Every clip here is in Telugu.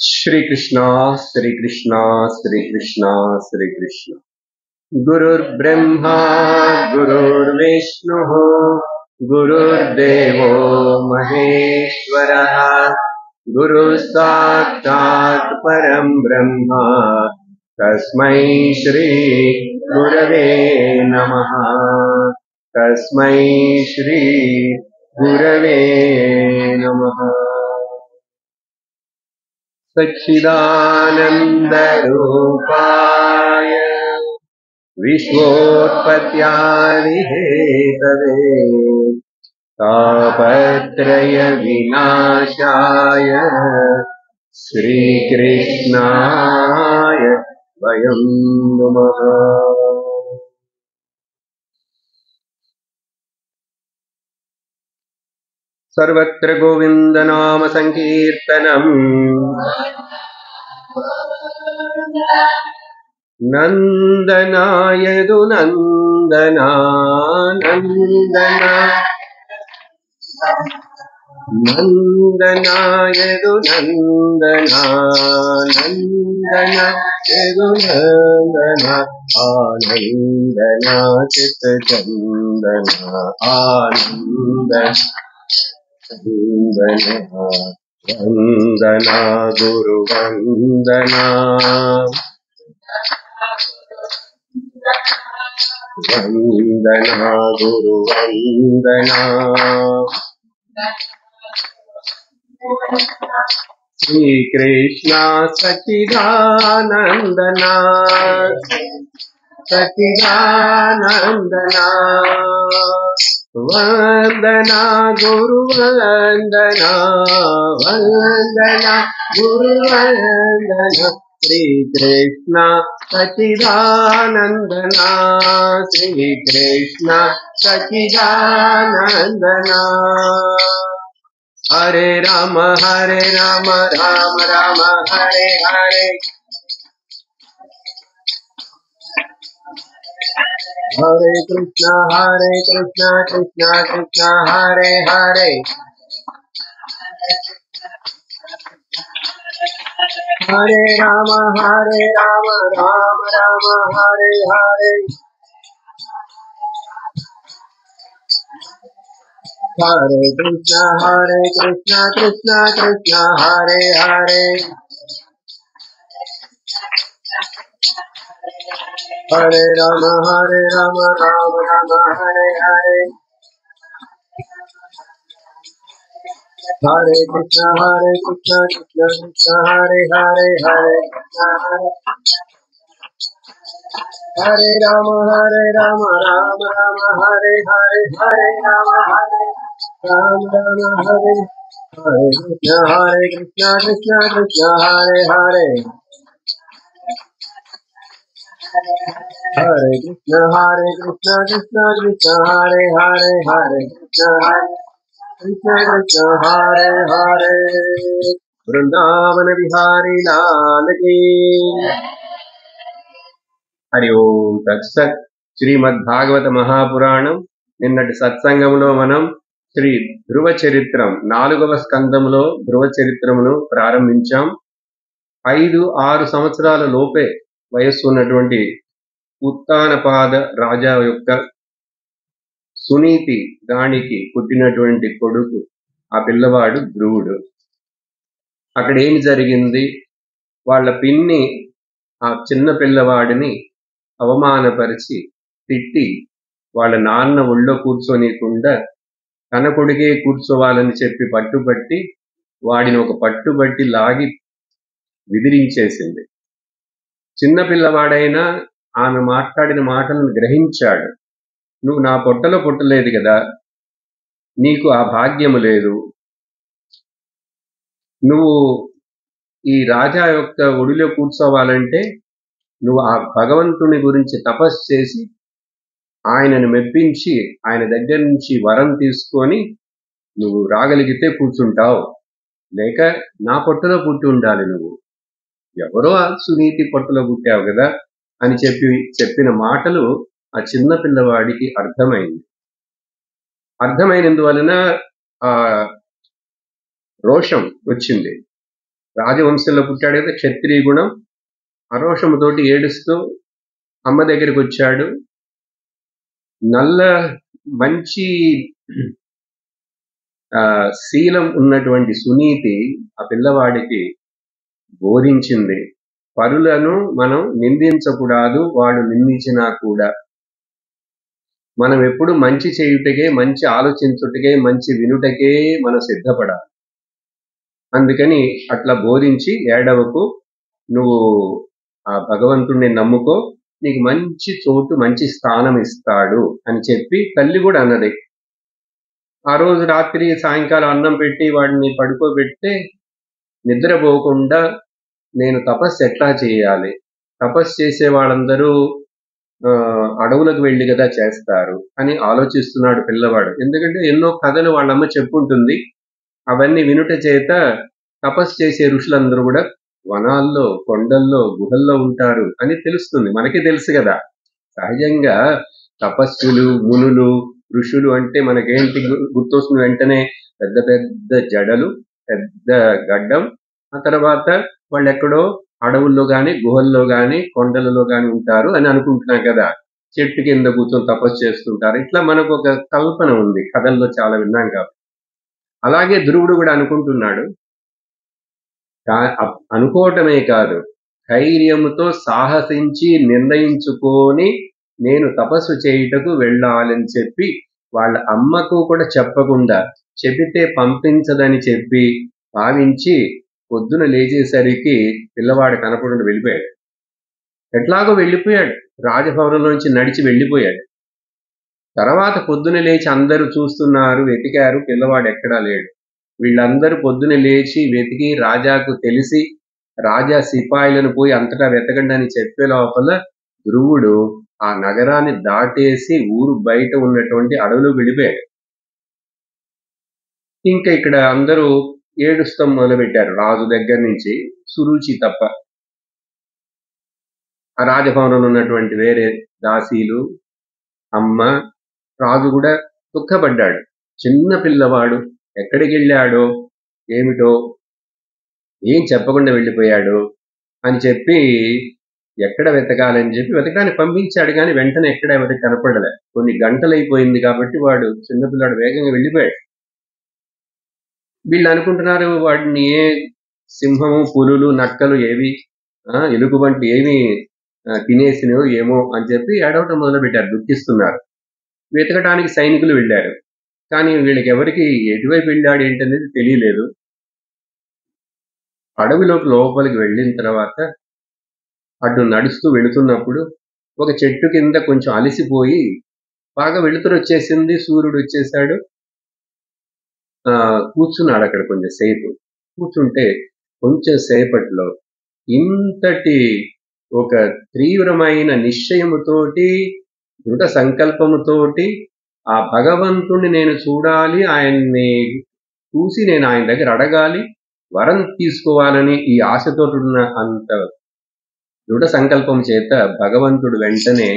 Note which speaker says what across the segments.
Speaker 1: श्री कृष्णा श्री कृष्णा श्री कृष्णा श्री कृष्ण। गुरुर्ब्रह्मा गुरुर्विष्णुः गुरुर्देवो महेश्वरः गुरुः साक्षात् परं ब्रह्म तस्मै श्री गुरवे नमः। तस्मै श्री गुरवे नमः। सच्चिदानन्दरूपाय विश्वोत्पत्त्यादिहेतवे तापत्रयविनाशाय श्रीकृष्णाय वयं नमः। सर्वत्र गोविन्दनाम संकीर्तनम् नन्दनायदु नन्दना नन्दना नन्दनायदु नन्दना नन्दनायदु नन्दना आनन्दना चित्तचन्दना आनन्दना वन्दना गुरुवन्दना वन्दना गुरुवन्दना। श्रीकृष्ण सच्चिदानन्दना सच्चिदानन्दना वन्दना गुरुवन्दना वन्दना गुरुवन्दना। श्रीकृष्ण सच्चिदानन्दना श्रीकृष्ण सच्चिदानन्दना। हरे राम राम राम हरे हरे हरे कृष्णा कृष्णा कृष्णा हरे हरे हरे राम राम हरे हरे हरे कृष्णा कृष्णा कृष्णा हरे हरे हरे राम राम हरे हरे हरे कृष्णा कृष्णा हरे हरे हरे कृष्णा हरे राम राम हरे हरे हरे राम हरे हरे कृष्णा कृष्णा हरे हरे हरे कृष्णा कृष्णा हरे हरे हरे कृष्णा हरे हरे। वृंदावन बिहारी लाल की हरि ओम तत्सत्। శ్రీమద్భాగవత మహాపురాణం నిన్నటి సత్సంగంలో మనం శ్రీ ధ్రువ చరిత్రం 4వ స్కందములో ధ్రువ చరిత్రమును ప్రారంభించాం. 5-6 సంవత్సరాల లోపే వయస్సు ఉన్నటువంటి ఉత్తానపాద రాజా యొక్క సునీతి గానికి పుట్టినటువంటి కొడుకు ఆ పిల్లవాడు ధ్రువుడు. అక్కడ ఏమి జరిగింది? వాళ్ళ పిన్ని ఆ చిన్న పిల్లవాడిని అవమానపరిచి తిట్టి వాళ్ళ నాన్న ఒళ్ళో కూర్చోనీయకుండా తన కొడుకే కూర్చోవాలని చెప్పి పట్టుబట్టి వాడిని ఒక పట్టుబట్టి లాగి విదిరించేసింది. చిన్న పిల్లవాడైనా ఆమె మాట్లాడిన మాటలను గ్రహించాడు. నువ్వు నా పొట్టలో పుట్టలేదు కదా, నీకు ఆ భాగ్యము లేదు, నువ్వు ఈ రాజా యొక్క ఒడిలో కూర్చోవాలంటే నువ్వు ఆ భగవంతుని గురించి తపస్సు చేసి ఆయనను మెప్పించి ఆయన దగ్గర నుంచి వరం తీసుకొని నువ్వు రాగలిగితే కూర్చుంటావు, లేక నా పొట్టలో పుట్టి ఉండాలి, నువ్వు ఎవరో సునీతి పొట్టలో పుట్టావు కదా అని చెప్పిన మాటలు ఆ చిన్న పిల్లవాడికి అర్థమైనందువలన ఆ రోషం వచ్చింది. రాజవంశంలో పుట్టాడు కదా, క్షత్రియ గుణం. అరోషముతోటి ఏడుస్తూ అమ్మ దగ్గరికి వచ్చాడు. నల్ల మంచి శీలం ఉన్నటువంటి సునీతి ఆ పిల్లవాడికి బోధించింది. పరులను మనం నిందించకూడదు, వాడు నిందించినా కూడా. మనం ఎప్పుడు మంచి చేయుటకే, మంచి ఆలోచించుటకే, మంచి వినుటకే మనం సిద్ధపడాలి. అందుకని అట్లా బోధించి, ఏడవకు, నువ్వు ఆ భగవంతుణ్ణి నమ్ముకో, నీకు మంచి చోటు, మంచి స్థానం ఇస్తాడు అని చెప్పి తల్లి కూడా అన్నది. ఆ రోజు రాత్రి సాయంకాలం అన్నం పెట్టి వాడిని పడుకోబెడితే నిద్రపోకుండా నేను తపస్సు ఎట్లా చేయాలి, తపస్సు చేసే వాళ్ళందరూ అడవులకు వెళ్ళి కదా చేస్తారు అని ఆలోచిస్తున్నాడు పిల్లవాడు. ఎందుకంటే ఎన్నో కథలు వాళ్ళమ్మ చెప్పుంటుంది. అవన్నీ వినుట చేత తపస్సు చేసే ఋషులందరూ కూడా వనాల్లో, కొండల్లో, గుహల్లో ఉంటారు అని తెలుస్తుంది. మనకి తెలుసు కదా. సహజంగా తపస్సులు, మునులు, ఋషులు అంటే మనకేంటి గుర్తొస్తుంది వెంటనే? పెద్ద పెద్ద జడలు, పెద్ద గడ్డం, ఆ తర్వాత వాళ్ళు ఎక్కడో అడవుల్లో గాని, గుహల్లో గాని, కొండలలో గాని ఉంటారు అని అనుకుంటున్నాం కదా. చెట్టు కింద కూర్చొని తపస్సు చేస్తుంటారు. ఇట్లా మనకు ఒక కల్పన ఉంది, కథల్లో చాలా విన్నాం కాబట్టి. అలాగే ధ్రువుడు కూడా అనుకుంటున్నాడు. అనుకోవటమే కాదు, ధైర్యముతో సాహసించి నిర్ణయించుకొని నేను తపస్సు చేయుటకు వెళ్ళాలని చెప్పి వాళ్ళ అమ్మకు కూడా చెప్పకుండా, చెబితే పంపించదని చెప్పి భావించి పొద్దున లేచేసరికి పిల్లవాడు కనపడకుండా వెళ్ళిపోయాడు. ఎట్లాగో వెళ్ళిపోయాడు, రాజభవనంలోంచి నడిచి వెళ్ళిపోయాడు. తర్వాత పొద్దున లేచి అందరూ చూస్తున్నారు, వెతికారు, పిల్లవాడు ఎక్కడా లేడు. వీళ్ళందరూ పొద్దున లేచి వెతికి రాజాకు తెలిసి రాజా సిపాయిలను పోయి అంతటా వెతకండి అని చెప్పే లోపల ధ్రువుడు ఆ నగరాన్ని దాటేసి ఊరు బయట ఉన్నటువంటి అడవిలో వెళ్ళిపోయాడు. ఇంకా ఇక్కడ అందరూ ఏడుస్తాం మొదలుపెట్టారు, రాజు దగ్గర నుంచి సురుచి తప్ప. ఆ రాజభవనంలో ఉన్నటువంటి వేరే దాసీలు, అమ్మ, రాజు కూడా దుఃఖపడ్డాడు. చిన్న పిల్లవాడు ఎక్కడికి వెళ్ళాడో ఏమిటో, ఏం చెప్పకుండా వెళ్ళిపోయాడు అని చెప్పి ఎక్కడ వెతకాలని చెప్పి వెతకడానికి పంపించాడు. కానీ వెంటనే ఎక్కడ ఎవరికి కనపడలే. కొన్ని గంటలు అయిపోయింది కాబట్టి వాడు చిన్నపిల్లాడు వేగంగా వెళ్ళిపోయాడు. వీళ్ళు అనుకుంటున్నారు వాడిని ఏ సింహము, పులులు, నక్కలు ఏవి, ఎలుగుబంటి ఏమి తినేసినో ఏమో అని చెప్పి ఏడవటం మొదలుపెట్టారు, దుఃఖిస్తున్నారు. వెతకడానికి సైనికులు వెళ్ళారు. కానీ వీళ్ళకి ఎవరికి ఎటువైపు వెళ్ళాడు ఏంటనేది తెలియలేదు. అడవిలోకి లోపలికి వెళ్ళిన తర్వాత అటు నడుస్తూ వెళుతున్నప్పుడు ఒక చెట్టు కింద కొంచెం అలసిపోయి, బాగా వెలుతురు వచ్చేసింది, సూర్యుడు వచ్చేసాడు, కూర్చున్నాడు అక్కడ కొంచెం సేపు. కూర్చుంటే కొంచెం సేపట్లో ఇంతటి ఒక తీవ్రమైన నిశ్చయముతోటి, దృఢ సంకల్పముతోటి ఆ భగవంతుణ్ణి నేను చూడాలి, ఆయన్ని చూసి నేను ఆయన దగ్గర అడగాలి, వరం తీసుకోవాలని ఈ ఆశతో ఉన్న అంత దృఢ సంకల్పం చేత భగవంతుడు వెంటనే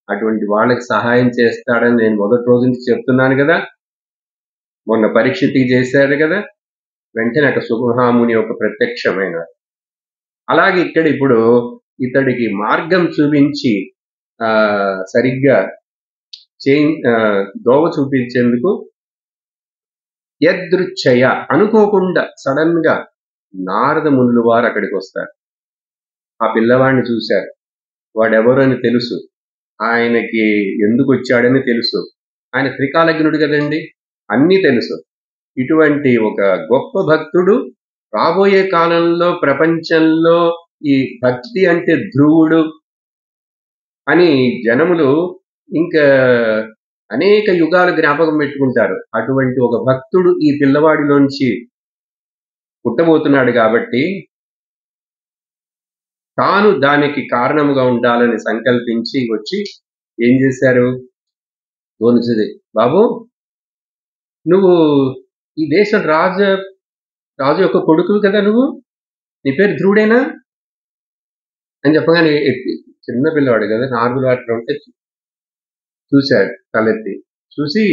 Speaker 1: అటువంటి వాళ్ళకి సహాయం చేస్తాడని నేను మొదటి రోజు నుంచి చెప్తున్నాను కదా. మొన్న పరీక్షితికి చేశారు కదా, వెంటనే అక్కడ సుమహాముని ఒక ప్రత్యక్షమైన. అలాగే ఇక్కడ ఇప్పుడు ఇతడికి మార్గం చూపించి సరిగ్గా దోవ చూపించేందుకు యదృచ్ఛయ అనుకోకుండా సడన్ గా నారద మునులు వారు అక్కడికి వస్తారు. ఆ పిల్లవాడిని చూశారు, వాడెవరు అని తెలుసు, ఆయనకి ఎందుకు వచ్చాడని తెలుసు, ఆయన త్రికాలజ్ఞుడు కదండి, అన్నీ తెలుసు. ఇటువంటి ఒక గొప్ప భక్తుడు రాబోయే కాలంలో ప్రపంచంలో ఈ భక్తి అంటే ధ్రువుడు అని జనములు ఇంకా అనేక యుగాలు జ్ఞాపకం పెట్టుకుంటారు. అటువంటి ఒక భక్తుడు ఈ పిల్లవాడిలోంచి పుట్టబోతున్నాడు కాబట్టి తాను దానికి కారణముగా ఉండాలని సంకల్పించి వచ్చి ఏం చేశారు, బాబు నువ్వు ఈ దేశం రాజు యొక్క కొడుకు కదా, నీ పేరు ధ్రువుడేనా అని చెప్పగానే చిన్న పిల్లవాడు కదా, నార్మల్ వాటర్ ఉంటే చూశాడు, తలెత్తి చూసి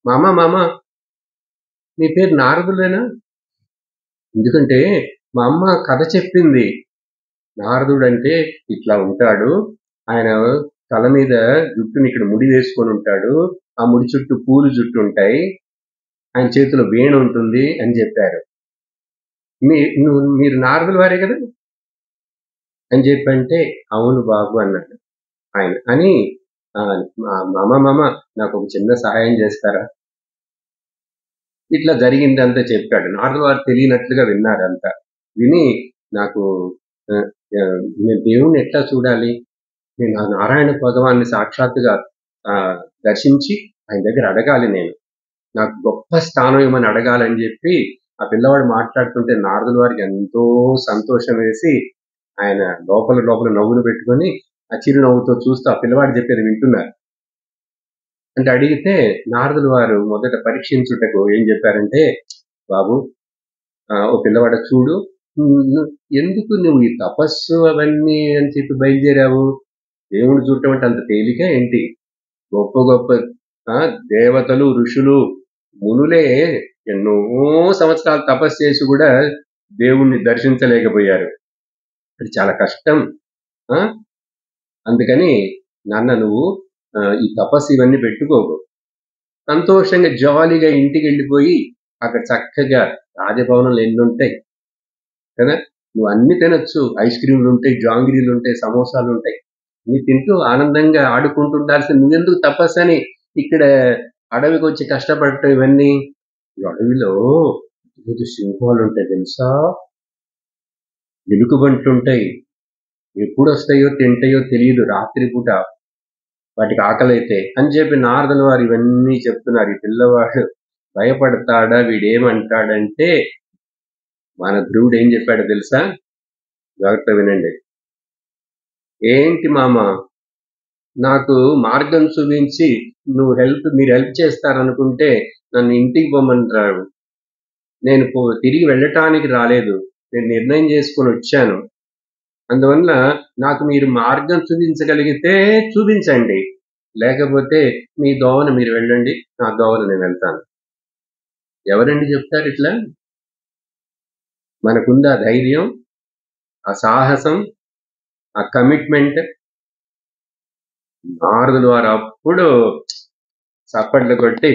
Speaker 1: మామ నీ పేరు నారదులేనా ఎందుకంటే మా అమ్మ కథ చెప్పింది. నారదుడు అంటే ఇట్లా ఉంటాడు, ఆయన తల మీద జుట్టుని ఇక్కడ ముడి వేసుకొని ఉంటాడు, ఆ ముడి చుట్టూ పూలు జుట్టు ఉంటాయి, ఆయన చేతిలో వీణ ఉంటుంది అని చెప్పారు. మీరు నారదుల వారే కదా అని చెప్పంటే, అవును బాబు అన్నాడు ఆయన. అని మామ నాకు ఒక చిన్న సహాయం చేస్తారా? ఇట్లా జరిగిందంతా చెప్పాడు. నారదుల వారు తెలియనట్లుగా విన్నారంతా. విని నాకు నేను దేవుణ్ణి ఎట్లా చూడాలి? నేను ఆ నారాయణ భగవాన్ని సాక్షాత్తుగా దర్శించి ఆయన దగ్గర అడగాలి నేను. నాకు గొప్ప స్థానం ఇవ్వమని అడగాలని చెప్పి ఆ పిల్లవాడు మాట్లాడుతుంటే నారదుల వారికి ఎంతో సంతోషం వేసి ఆయన లోపల నవ్వులు పెట్టుకొని ఆ చిరునవ్వుతో చూస్తూ ఆ పిల్లవాడు చెప్పేది వింటున్నారు. అంటే అడిగితే నారదుల వారు మొదట పరీక్షించుటకు ఏం చెప్పారంటే, బాబు ఓ పిల్లవాడ చూడు, ఎందుకు నువ్వు ఈ తపస్సు అవన్నీ అని చెప్పి బయలుదేరావు? దేవుడు చూడటం అంటే అంత తేలిక ఏంటి? గొప్ప గొప్ప దేవతలు, ఋషులు, మునులే ఎన్నో సంవత్సరాలు తపస్సు చేసి కూడా దేవుణ్ణి దర్శించలేకపోయారు. అది చాలా కష్టం. అందుకని నాన్న నువ్వు ఈ తపస్సు ఇవన్నీ పెట్టుకోకు. సంతోషంగా జాలీగా ఇంటికి వెళ్ళిపోయి అక్కడ చక్కగా రాజభవనంలో ఎన్ని ఉంటాయి కదా, నువ్వు అన్ని తినొచ్చు. ఐస్ క్రీమ్లు ఉంటాయి, జాంగిరీలు ఉంటాయి, సమోసాలు ఉంటాయి. నీ తింటూ ఆనందంగా ఆడుకుంటూ ఉండాల్సిన నువ్వెందుకు తపస్సు అని ఇక్కడ అడవికి వచ్చి కష్టపడటం ఇవన్నీ? అడవిలో సింహాలు ఉంటాయి తెలుసా, ఎలుకబంట్లుంటాయి, ఎప్పుడు వస్తాయో తింటాయో తెలియదు, రాత్రిపూట వాటికి ఆకలైతే అని చెప్పి నారదుల వారు ఇవన్నీ చెప్తున్నారు. ఈ పిల్లవాడు భయపడతాడా, వీడేమంటాడంటే మన ధ్రువుడు ఏం చెప్పాడో తెలుసా? జాగ్రత్త వినండి. ఏంటి మామ, నాకు మార్గం చూపించి మీరు హెల్ప్ చేస్తారనుకుంటే నన్ను ఇంటికి పొమ్మంటారు. నేను తిరిగి వెళ్ళటానికి రాలేదు, నేను నిర్ణయం చేసుకొని వచ్చాను. అందువల్ల నాకు మీరు మార్గం చూపించగలిగితే చూపించండి, లేకపోతే మీ దోవన మీరు వెళ్ళండి, నా దోవన నేను వెళ్తాను. ఎవరండి చెప్తారు ఇట్లా? మనకుందా ధైర్యం, ఆ సాహసం, ఆ కమిట్మెంట్? నారదుల వారు అప్పుడు చప్పట్లు కొట్టి,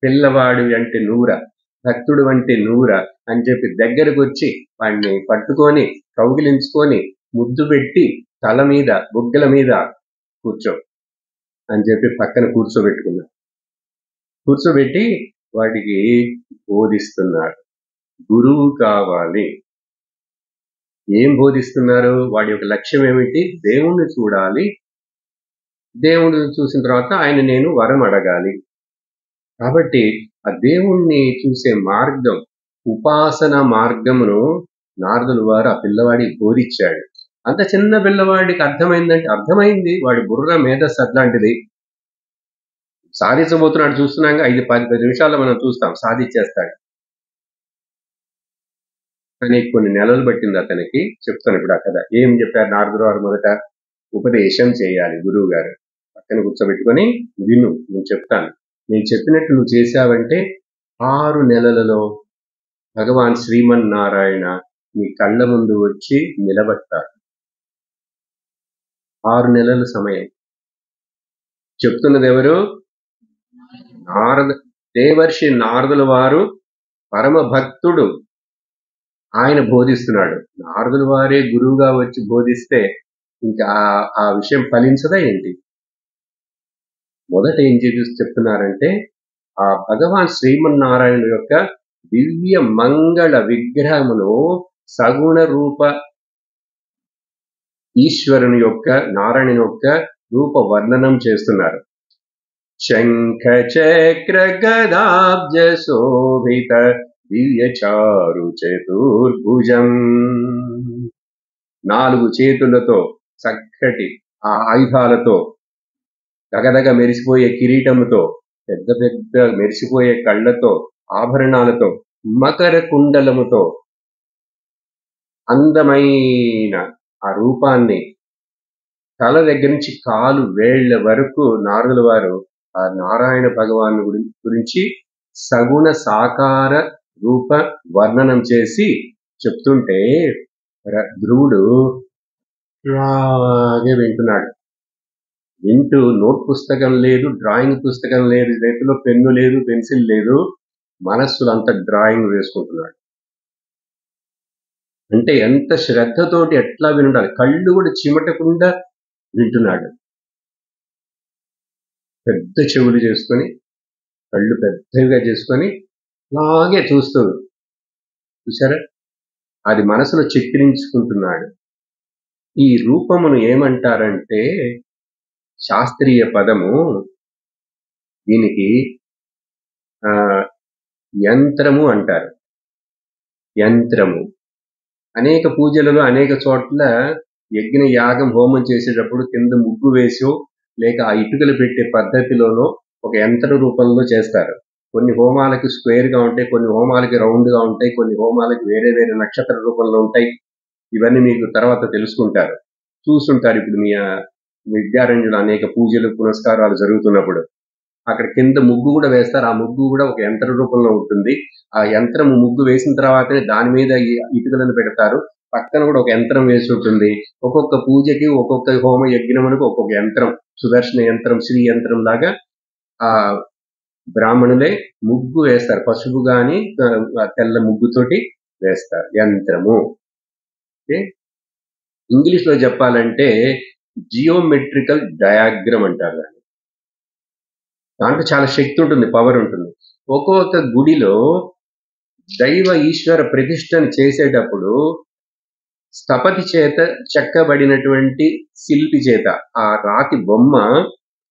Speaker 1: పిల్లవాడు అంటే నూరా, భక్తుడు అంటే నూరా అని చెప్పి దగ్గరకు వచ్చి వాడిని పట్టుకొని కౌగిలించుకొని ముద్దు పెట్టి తల మీద బుగ్గల మీద కూర్చో అని చెప్పి పక్కన కూర్చోబెట్టి వాడికి బోధిస్తున్నాడు. గురువు కావాలి. ఏం బోధిస్తున్నారు? వాడి యొక్క లక్ష్యం ఏమిటి? దేవుణ్ణి చూడాలి, దేవుడు చూసిన తర్వాత ఆయన నేను వరం అడగాలి. కాబట్టి ఆ దేవుణ్ణి చూసే మార్గం, ఉపాసన మార్గమును నారదుల వారు ఆ పిల్లవాడికి బోధించాడు. అంత చిన్న పిల్లవాడికి అర్థమైందంటే అర్థమైంది. వాడి బుర్ర మేధస్సు అట్లాంటిది. సాధించబోతున్నాడు చూస్తున్నాక 5-10 నిమిషాల్లో మనం చూస్తాం సాధించేస్తాడు. కానీ కొన్ని నెలలు పట్టింది అతనికి. చెప్తాను ఇప్పుడు ఆ కథ. ఏం చెప్పారు నారదుల వారు? మొదట ఉపదేశం చేయాలి గురువు గారు. పక్కన కూర్చోబెట్టుకొని విను, నేను చెప్తాను, నేను చెప్పినట్టు నువ్వు చేశావంటే 6 నెలలలో భగవాన్ శ్రీమన్నారాయణ నీ కళ్ళ ముందు వచ్చి నిలబడతారు. 6 నెలల సమయం. చెప్తున్నది ఎవరు? దేవర్షి నారదుల వారు, పరమ భక్తుడు. ఆయన బోధిస్తున్నాడు. నారదుల వారే గురువుగా వచ్చి బోధిస్తే ఇంకా ఆ విషయం ఫలించదా ఏంటి? మొదట ఏం చెప్తున్నారంటే ఆ భగవాన్ శ్రీమన్నారాయణ యొక్క దివ్య మంగళ విగ్రహమును సగుణ రూప ఈశ్వరుని యొక్క, నారాయణ యొక్క రూప వర్ణనం చేస్తున్నారు. శంఖ చక్ర గదాబ్జ శోభిత దివ్య చారు చతుర్భుజం. 4 చేతులతో చక్కటి ఆ ఆయుధాలతో, దగదగ మెరిసిపోయే కిరీటముతో, పెద్ద పెద్ద మెరిసిపోయే కళ్ళతో, ఆభరణాలతో, మకర కుండలముతో అందమైన ఆ రూపాన్ని తల దగ్గర నుంచి కాలు వేళ్ల వరకు నారదుల వారు ఆ నారాయణ భగవాన్ గురించి సగుణ సాకార రూప వర్ణనం చేసి చెప్తుంటే ధ్రువుడు అలాగే వింటున్నాడు. వింటూ నోట్ పుస్తకం లేదు, డ్రాయింగ్ పుస్తకం లేదు, చేతిలో పెన్ను లేదు, పెన్సిల్ లేదు, మనస్సులో అంత డ్రాయింగ్ వేసుకుంటున్నాడు. అంటే ఎంత శ్రద్ధతోటి ఎట్లా వినుండాలి, కళ్ళు కూడా చిమటకుండా వింటున్నాడు. పెద్ద చెవులు చేసుకొని, కళ్ళు పెద్దవిగా చేసుకొని అలాగే చూసారా, అది మనసులో చిత్రించుకుంటున్నాడు. ఈ రూపమును ఏమంటారంటే, శాస్త్రీయ పదము దీనికి యంత్రము అంటారు. యంత్రము అనేక పూజలలో అనేక చోట్ల యజ్ఞ యాగం హోమం చేసేటప్పుడు కింద ముగ్గు వేసో లేక ఆ ఇటుకలు పెట్టే పద్ధతిలోనో ఒక యంత్ర రూపంలో చేస్తారు. కొన్ని హోమాలకి స్క్వేర్ గా ఉంటాయి, కొన్ని హోమాలకి రౌండ్ గా ఉంటాయి, కొన్ని హోమాలకి వేరే వేరే నక్షత్ర రూపంలో ఉంటాయి. ఇవన్నీ మీకు తర్వాత తెలుసుకుంటారు, చూస్తుంటారు. ఇప్పుడు మీ విద్యారణ్యులు అనేక పూజలు పునస్కారాలు జరుగుతున్నప్పుడు అక్కడ కింద ముగ్గు కూడా వేస్తారు. ఆ ముగ్గు కూడా ఒక యంత్ర రూపంలో ఉంటుంది. ఆ యంత్రం ముగ్గు వేసిన తర్వాతనే దాని మీద ఇటుకలను పెడతారు. పక్కన కూడా ఒక యంత్రం వేసి ఉంటుంది. ఒక్కొక్క పూజకి ఒక్కొక్క హోమ యజ్ఞములకు ఒక్కొక్క యంత్రం, సుదర్శన యంత్రం, శ్రీ యంత్రం లాగా ఆ బ్రాహ్మణులే ముగ్గు వేస్తారు. పసుపు గాని తెల్ల ముగ్గుతోటి వేస్తారు యంత్రము. ఇంగ్లీష్ లో చెప్పాలంటే జియోమెట్రికల్ డయాగ్రమ్ అంటారు దాన్ని. దాంట్లో చాలా శక్తి ఉంటుంది, పవర్ ఉంటుంది. ఒక్కొక్క గుడిలో దైవ ఈశ్వర ప్రతిష్టను చేసేటప్పుడు స్థపతి చేత చెక్కబడినటువంటి శిల్పి చేత ఆ రాతి బొమ్మ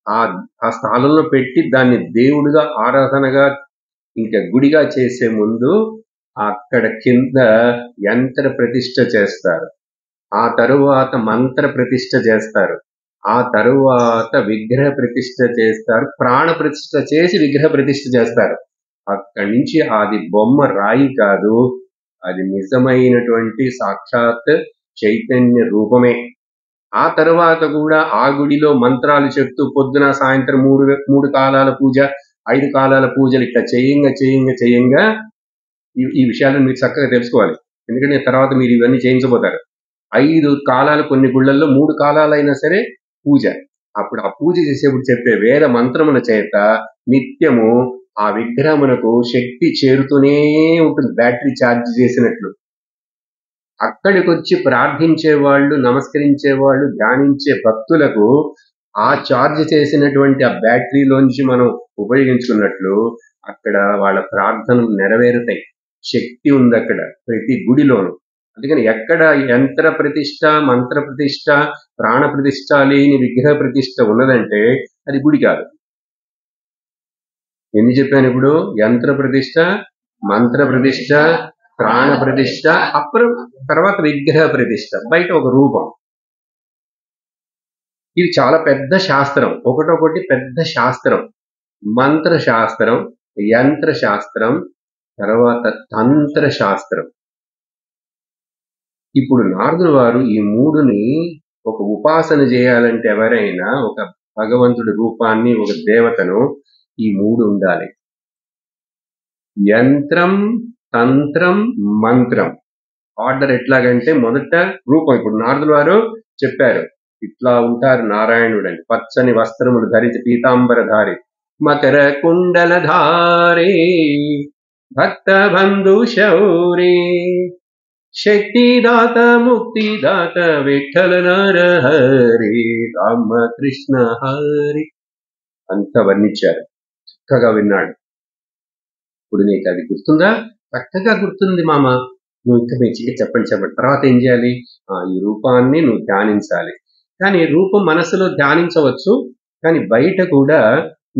Speaker 1: ఆ స్థానంలో పెట్టి దాన్ని దేవుడిగా ఆరాధనగా ఇంకా గుడిగా చేసే ముందు అక్కడ కింద యంత్ర ప్రతిష్ఠ చేస్తారు. ఆ తరువాత మంత్ర ప్రతిష్ఠ చేస్తారు. ఆ తరువాత విగ్రహ ప్రతిష్ఠ చేస్తారు. ప్రాణ ప్రతిష్ఠ చేసి విగ్రహ ప్రతిష్ఠ చేస్తారు. అక్కడి నుంచి అది బొమ్మ రాయి కాదు, అది నిజమైనటువంటి సాక్షాత్ చైతన్య రూపమే. ఆ తర్వాత కూడా ఆ గుడిలో మంత్రాలు చెప్తూ పొద్దున సాయంత్రం మూడు కాలాల పూజ, 5 కాలాల పూజలు ఇట్లా చేయంగా ఈ విషయాలను మీరు చక్కగా తెలుసుకోవాలి. ఎందుకంటే తర్వాత మీరు ఇవన్నీ చేయించబోతారు. 5 కాలాలు కొన్ని గుళ్ళల్లో 3 కాలాలైనా సరే పూజ. అప్పుడు ఆ పూజ చేసేప్పుడు చెప్పే వేద మంత్రముల చేత నిత్యము ఆ విగ్రహమునకు శక్తి చేరుతూనే ఉంటుంది, బ్యాటరీ ఛార్జ్ చేసినట్లు. అక్కడికి వచ్చి ప్రార్థించే వాళ్ళు, నమస్కరించే వాళ్ళు, ధ్యానించే భక్తులకు ఆ ఛార్జ్ చేసినటువంటి ఆ బ్యాటరీలోంచి మనం ఉపయోగించుకున్నట్లు అక్కడ వాళ్ళ ప్రార్థనలు నెరవేరుతాయి. శక్తి ఉంది అక్కడ ప్రతి గుడిలోను. అందుకని ఎక్కడ యంత్ర ప్రతిష్ట, మంత్ర ప్రతిష్ట, ప్రాణ ప్రతిష్ట లేని విగ్రహ ప్రతిష్ట ఉన్నదంటే అది గుడి కాదు. ఎన్ని చెప్పాను ఇప్పుడు? యంత్ర ప్రతిష్ట, మంత్ర ప్రతిష్ట, ప్రాణ ప్రతిష్ట, అప్పుడు తర్వాత విగ్రహ ప్రతిష్ట, బయట ఒక రూపం. ఇది చాలా పెద్ద శాస్త్రం, ఒకటొకటి పెద్ద శాస్త్రం. మంత్ర శాస్త్రం, యంత్ర శాస్త్రం, తర్వాత తంత్ర శాస్త్రం. ఇప్పుడు నారదుల వారు ఈ మూడుని ఒక ఉపాసన చేయాలంటే ఎవరైనా ఒక భగవంతుడి రూపాన్ని, ఒక దేవతను, ఈ మూడు ఉండాలి. యంత్రం, తంత్రం, మంత్రం. ఆర్డర్ ఎట్లాగంటే మొదట రూపం. ఇప్పుడు నారదుల వారు చెప్పారు ఇట్లా ఉంటారు నారాయణుడు అని, పచ్చని వస్త్రములు ధరించి పీతాంబరధారి, మకర కుండలధారి, భక్త బంధు శౌరి, శక్తిదాత ముక్తిదాత విఠల నరహరి రామకృష్ణ హరి అంత వర్ణించారు. చక్కగా విన్నాడు. ఇప్పుడు నీకు అది గుర్తుందా? చక్కగా గుర్తుంది మామ. నువ్వు ఇంకా మంచిగా చెప్పండి. తర్వాత ఏం చేయాలి? ఈ రూపాన్ని నువ్వు ధ్యానించాలి. కానీ రూపం మనసులో ధ్యానించవచ్చు, కానీ బయట కూడా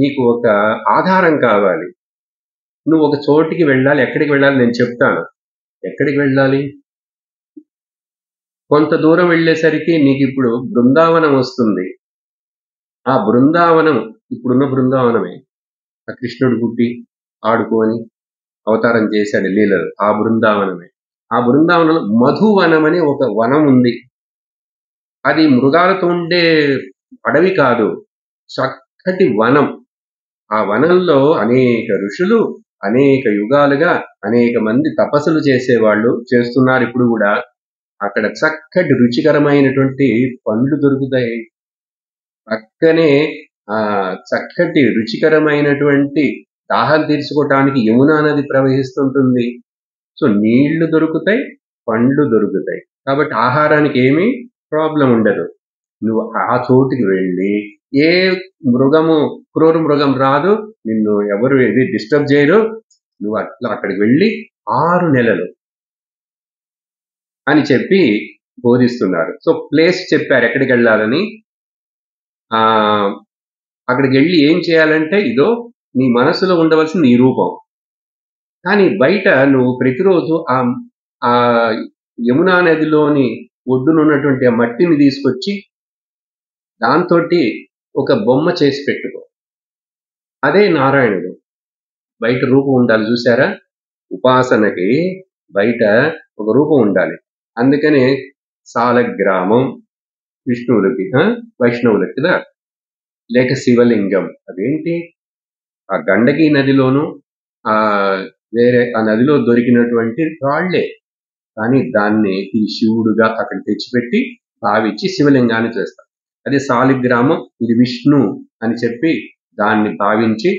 Speaker 1: నీకు ఒక ఆధారం కావాలి. నువ్వు ఒక చోటికి వెళ్ళాలి. ఎక్కడికి వెళ్ళాలి నేను చెప్తాను. ఎక్కడికి వెళ్ళాలి? కొంత దూరం వెళ్ళేసరికి నీకు ఇప్పుడు బృందావనం వస్తుంది. ఆ బృందావనం ఇప్పుడున్న బృందావనమే. ఆ కృష్ణుడు పుట్టి ఆడుకొని అవతారం చేశాడు లీలలు, ఆ బృందావనమే. ఆ బృందావనంలో మధువనం అనే ఒక వనం ఉంది. అది మృగాలతో ఉండే అడవి కాదు, చక్కటి వనం. ఆ వనంలో అనేక ఋషులు అనేక యుగాలుగా అనేక మంది తపస్సులు చేసేవాళ్ళు చేస్తున్నారు ఇప్పుడు కూడా. అక్కడ చక్కటి రుచికరమైనటువంటి పండ్లు దొరుకుతాయి. పక్కనే చక్కటి రుచికరమైనటువంటి దాహం తీర్చుకోవటానికి యమునా నది ప్రవహిస్తుంటుంది. సో నీళ్లు దొరుకుతాయి, పండ్లు దొరుకుతాయి. కాబట్టి ఆహారానికి ఏమీ ప్రాబ్లం ఉండదు. నువ్వు ఆ చోటుకి వెళ్ళి ఏ క్రూర మృగం రాదు, నిన్ను ఎవరు ఏది డిస్టర్బ్ చేయరు. నువ్వు అట్లా అక్కడికి వెళ్ళి 6 నెలలు అని చెప్పి బోధిస్తున్నారు. సో ప్లేస్ చెప్పారు ఎక్కడికి వెళ్ళాలని. అక్కడికి వెళ్ళి ఏం చేయాలంటే ఇదో నీ మనసులో ఉండవలసిన నీ రూపం. కానీ బయట నువ్వు ప్రతిరోజు ఆ యమునా నదిలోని ఒడ్డునున్నటువంటి ఆ మట్టిని తీసుకొచ్చి దాంతో ఒక బొమ్మ చేసి పెట్టుకో. అదే నారాయణుడు. బయట రూపం ఉండాలి, చూసారా? ఉపాసనకి బయట ఒక రూపం ఉండాలి. అందుకనే సాలగ్రామం విష్ణువులకి, వైష్ణవులకి కదా, లేక శివలింగం. అదేంటి? ఆ గండకీ నదిలోను వేరే ఆ నదిలో దొరికినటువంటి రాళ్లే, కానీ దాన్ని ఈ శివుడుగా అక్కడ తెచ్చిపెట్టి భావించి శివలింగాన్ని చేస్తారు. అదే సాలిగ్రామం, ఇది విష్ణు అని చెప్పి దాన్ని భావించి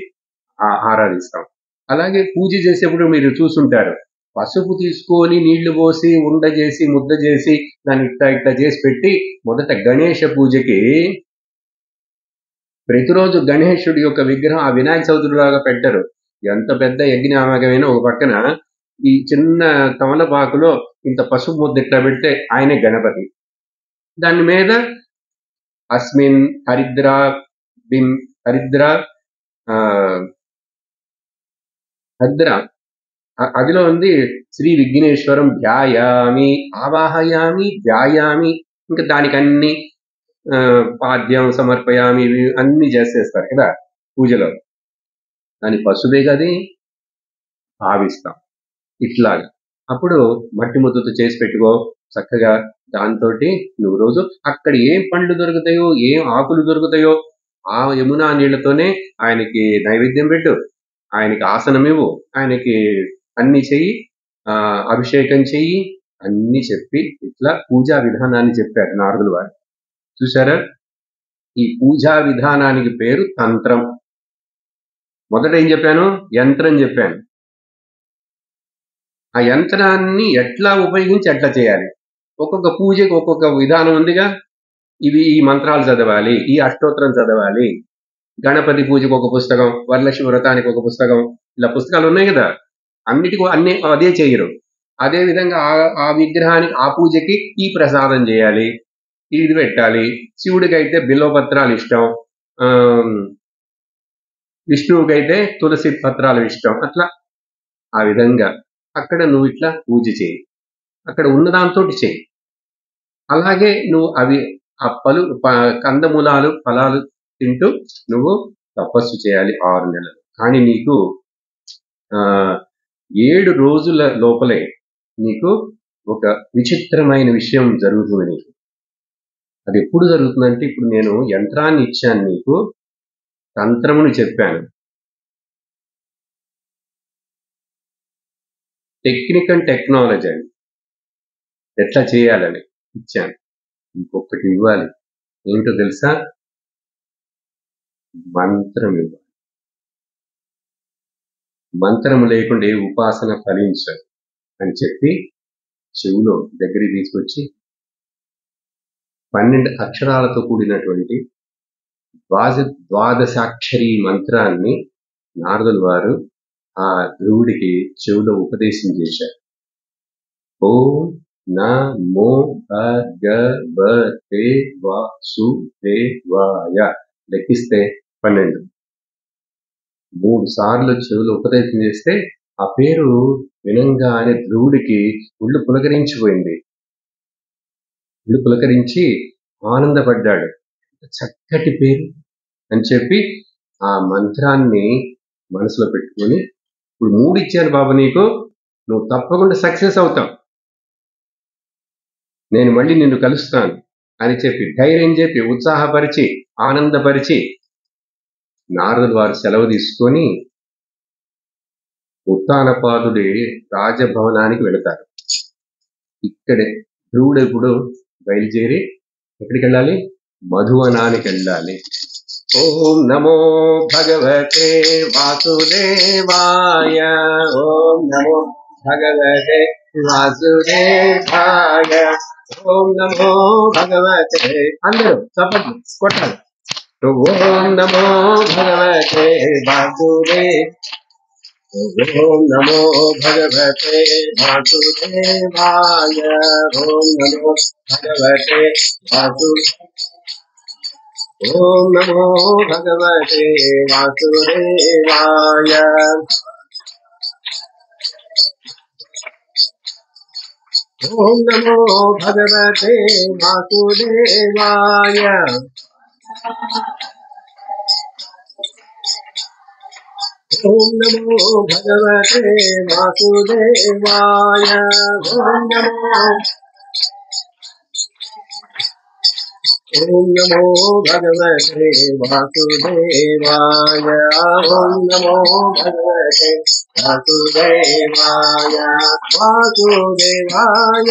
Speaker 1: ఆరాధిస్తాం. అలాగే పూజ చేసేప్పుడు మీరు చూసుంటారు, పసుపు తీసుకొని నీళ్లు పోసి ఉండ చేసి ముద్ద చేసి దాన్ని ఇట్లా చేసి పెట్టి మొదట గణేష పూజకి ప్రతిరోజు గణేశుడి యొక్క విగ్రహం ఆ వినాయక చవితిలాగా పెట్టరు. ఎంత పెద్ద యజ్ఞామకమైన ఒక పక్కన ఈ చిన్న తమలపాకులో ఇంత పసుపు ముద్ద ఇట్లా పెడితే ఆయనే గణపతి. దాని మీద అస్మిన్ హరిద్ర అదిలో ఉంది శ్రీ విఘ్నేశ్వరం ధ్యాయామి, ఆవాహయామి, ధ్యాయామి. ఇంకా దానికి అన్ని పాద్యం సమర్పయామి, అన్ని చేసేస్తారు కదా పూజలో. దాని పశువే కది భావిస్తాం ఇట్లాగా. అప్పుడు మట్టి ముద్దతో చేసి పెట్టుకో చక్కగా. దాంతో నువ్వు రోజు అక్కడ ఏం పండ్లు దొరుకుతాయో, ఏం ఆకులు దొరుకుతాయో ఆ యమునా నీళ్లతోనే ఆయనకి నైవేద్యం పెట్టు, ఆయనకి ఆసనం ఇవ్వు, ఆయనకి అన్ని చెయ్యి, అభిషేకం చెయ్యి, అన్ని చెప్పి ఇట్లా పూజా విధానాన్ని చెప్పారు నారదుల వారు. చూసారా? ఈ పూజా విధానానికి పేరు తంత్రం. మొదట ఏం చెప్పాను? యంత్రం చెప్పాను. ఆ యంత్రాన్ని ఎట్లా ఉపయోగించి ఎట్లా చేయాలి. ఒక్కొక్క పూజకి ఒక్కొక్క విధానం ఉందిగా. ఇవి ఈ మంత్రాలు చదవాలి, ఈ అష్టోత్తరం చదవాలి, గణపతి పూజకు ఒక పుస్తకం, వరలక్ష్మి వ్రతానికి ఒక పుస్తకం, ఇలా పుస్తకాలు ఉన్నాయి కదా. అన్నిటికీ అన్ని అదే చేయరు. అదే విధంగా ఆ విగ్రహానికి ఆ పూజకి ఈ ప్రసాదం చేయాలి, ఇది పెట్టాలి. శివుడికి అయితే బిల్వపత్రాలు ఇష్టం, విష్ణువుకైతే తులసి పత్రాలు ఇష్టం. అట్లా ఆ విధంగా అక్కడ నువ్వు ఇట్లా పూజ చేయి, అక్కడ ఉన్నదాంతో చేయి. అలాగే నువ్వు అవి ఆ కందమూలాలు ఫలాలు తింటూ నువ్వు తపస్సు చేయాలి 6 నెలలు. కానీ నీకు 7 రోజుల లోపలే నీకు ఒక విచిత్రమైన విషయం జరుగుతుంది. నీకు అది ఎప్పుడు జరుగుతుందంటే, ఇప్పుడు నేను యంత్రాన్ని ఇచ్చాను, నీకు తంత్రముని చెప్పాను, టెక్నిక్ అండ్ టెక్నాలజీ అని ఎట్లా చేయాలని ఇచ్చాను. ఇంకొకటి ఇవ్వాలి. ఏంటో తెలుసా? మంత్రం ఇవ్వాలి. మంత్రము లేకుండా ఏ ఉపాసన ఫలించదు అని చెప్పి చెవులో దగ్గరికి తీసుకొచ్చి 12 అక్షరాలతో కూడినటువంటి ద్వాదశాక్షరి మంత్రాన్ని నారదుల వారు ఆ ధ్రువుడికి చెవులో ఉపదేశం చేశారు. ఓం నమో భగవతే వాసుదేవాయ. లెక్కిస్తే 12. 3 సార్లు చెవులో ఉపదేశం చేస్తే ఆ పేరు వినంగానే ధ్రువుడికి ఒళ్ళు పులకరించిపోయింది. ఒళ్ళు పులకరించి ఆనందపడ్డాడు. చక్కటి పేరు అని చెప్పి ఆ మంత్రాన్ని మనసులో పెట్టుకొని, ఇప్పుడు 3 ఇచ్చాను బాబు నీకు, నువ్వు తప్పకుండా సక్సెస్ అవుతావు, నేను మళ్ళీ నిన్ను కలుస్తాను అని చెప్పి ధైర్యం చెప్పి ఉత్సాహపరిచి ఆనందపరిచి నారదుల వారు సెలవు తీసుకొని ఉత్తానపాదుడి రాజభవనానికి వెళతారు. ఇక్కడే ధ్రువుడు ఇప్పుడు బయలుదేరి ఎక్కడికి వెళ్ళాలి? మధువనానికి వెళ్ళాలి. ఓం నమో భగవతే వాసుదేవాయ. ఓం నమో భగవతే వాసుదేవాయ. ఓం నమో భగవతే. అందరూ చప్పట్లు కొట్టాలి. ఓం నమో భగవతే వాసుదేవ. ఓం నమో భగవతే వాసుదేవాయ. ఓం నమో భగవతే ఓం నమో భగవతే వాసుదేవాయ. ఓం నమో భగవతే వాసుదేవాయ. ఓం నమో భగవతే వాసుదేవాయ. ఓం నమో భగవతే వాసుదేవాయ. ఓం నమో భగవతే వాసుదేవాయ. వాసుదేవాయ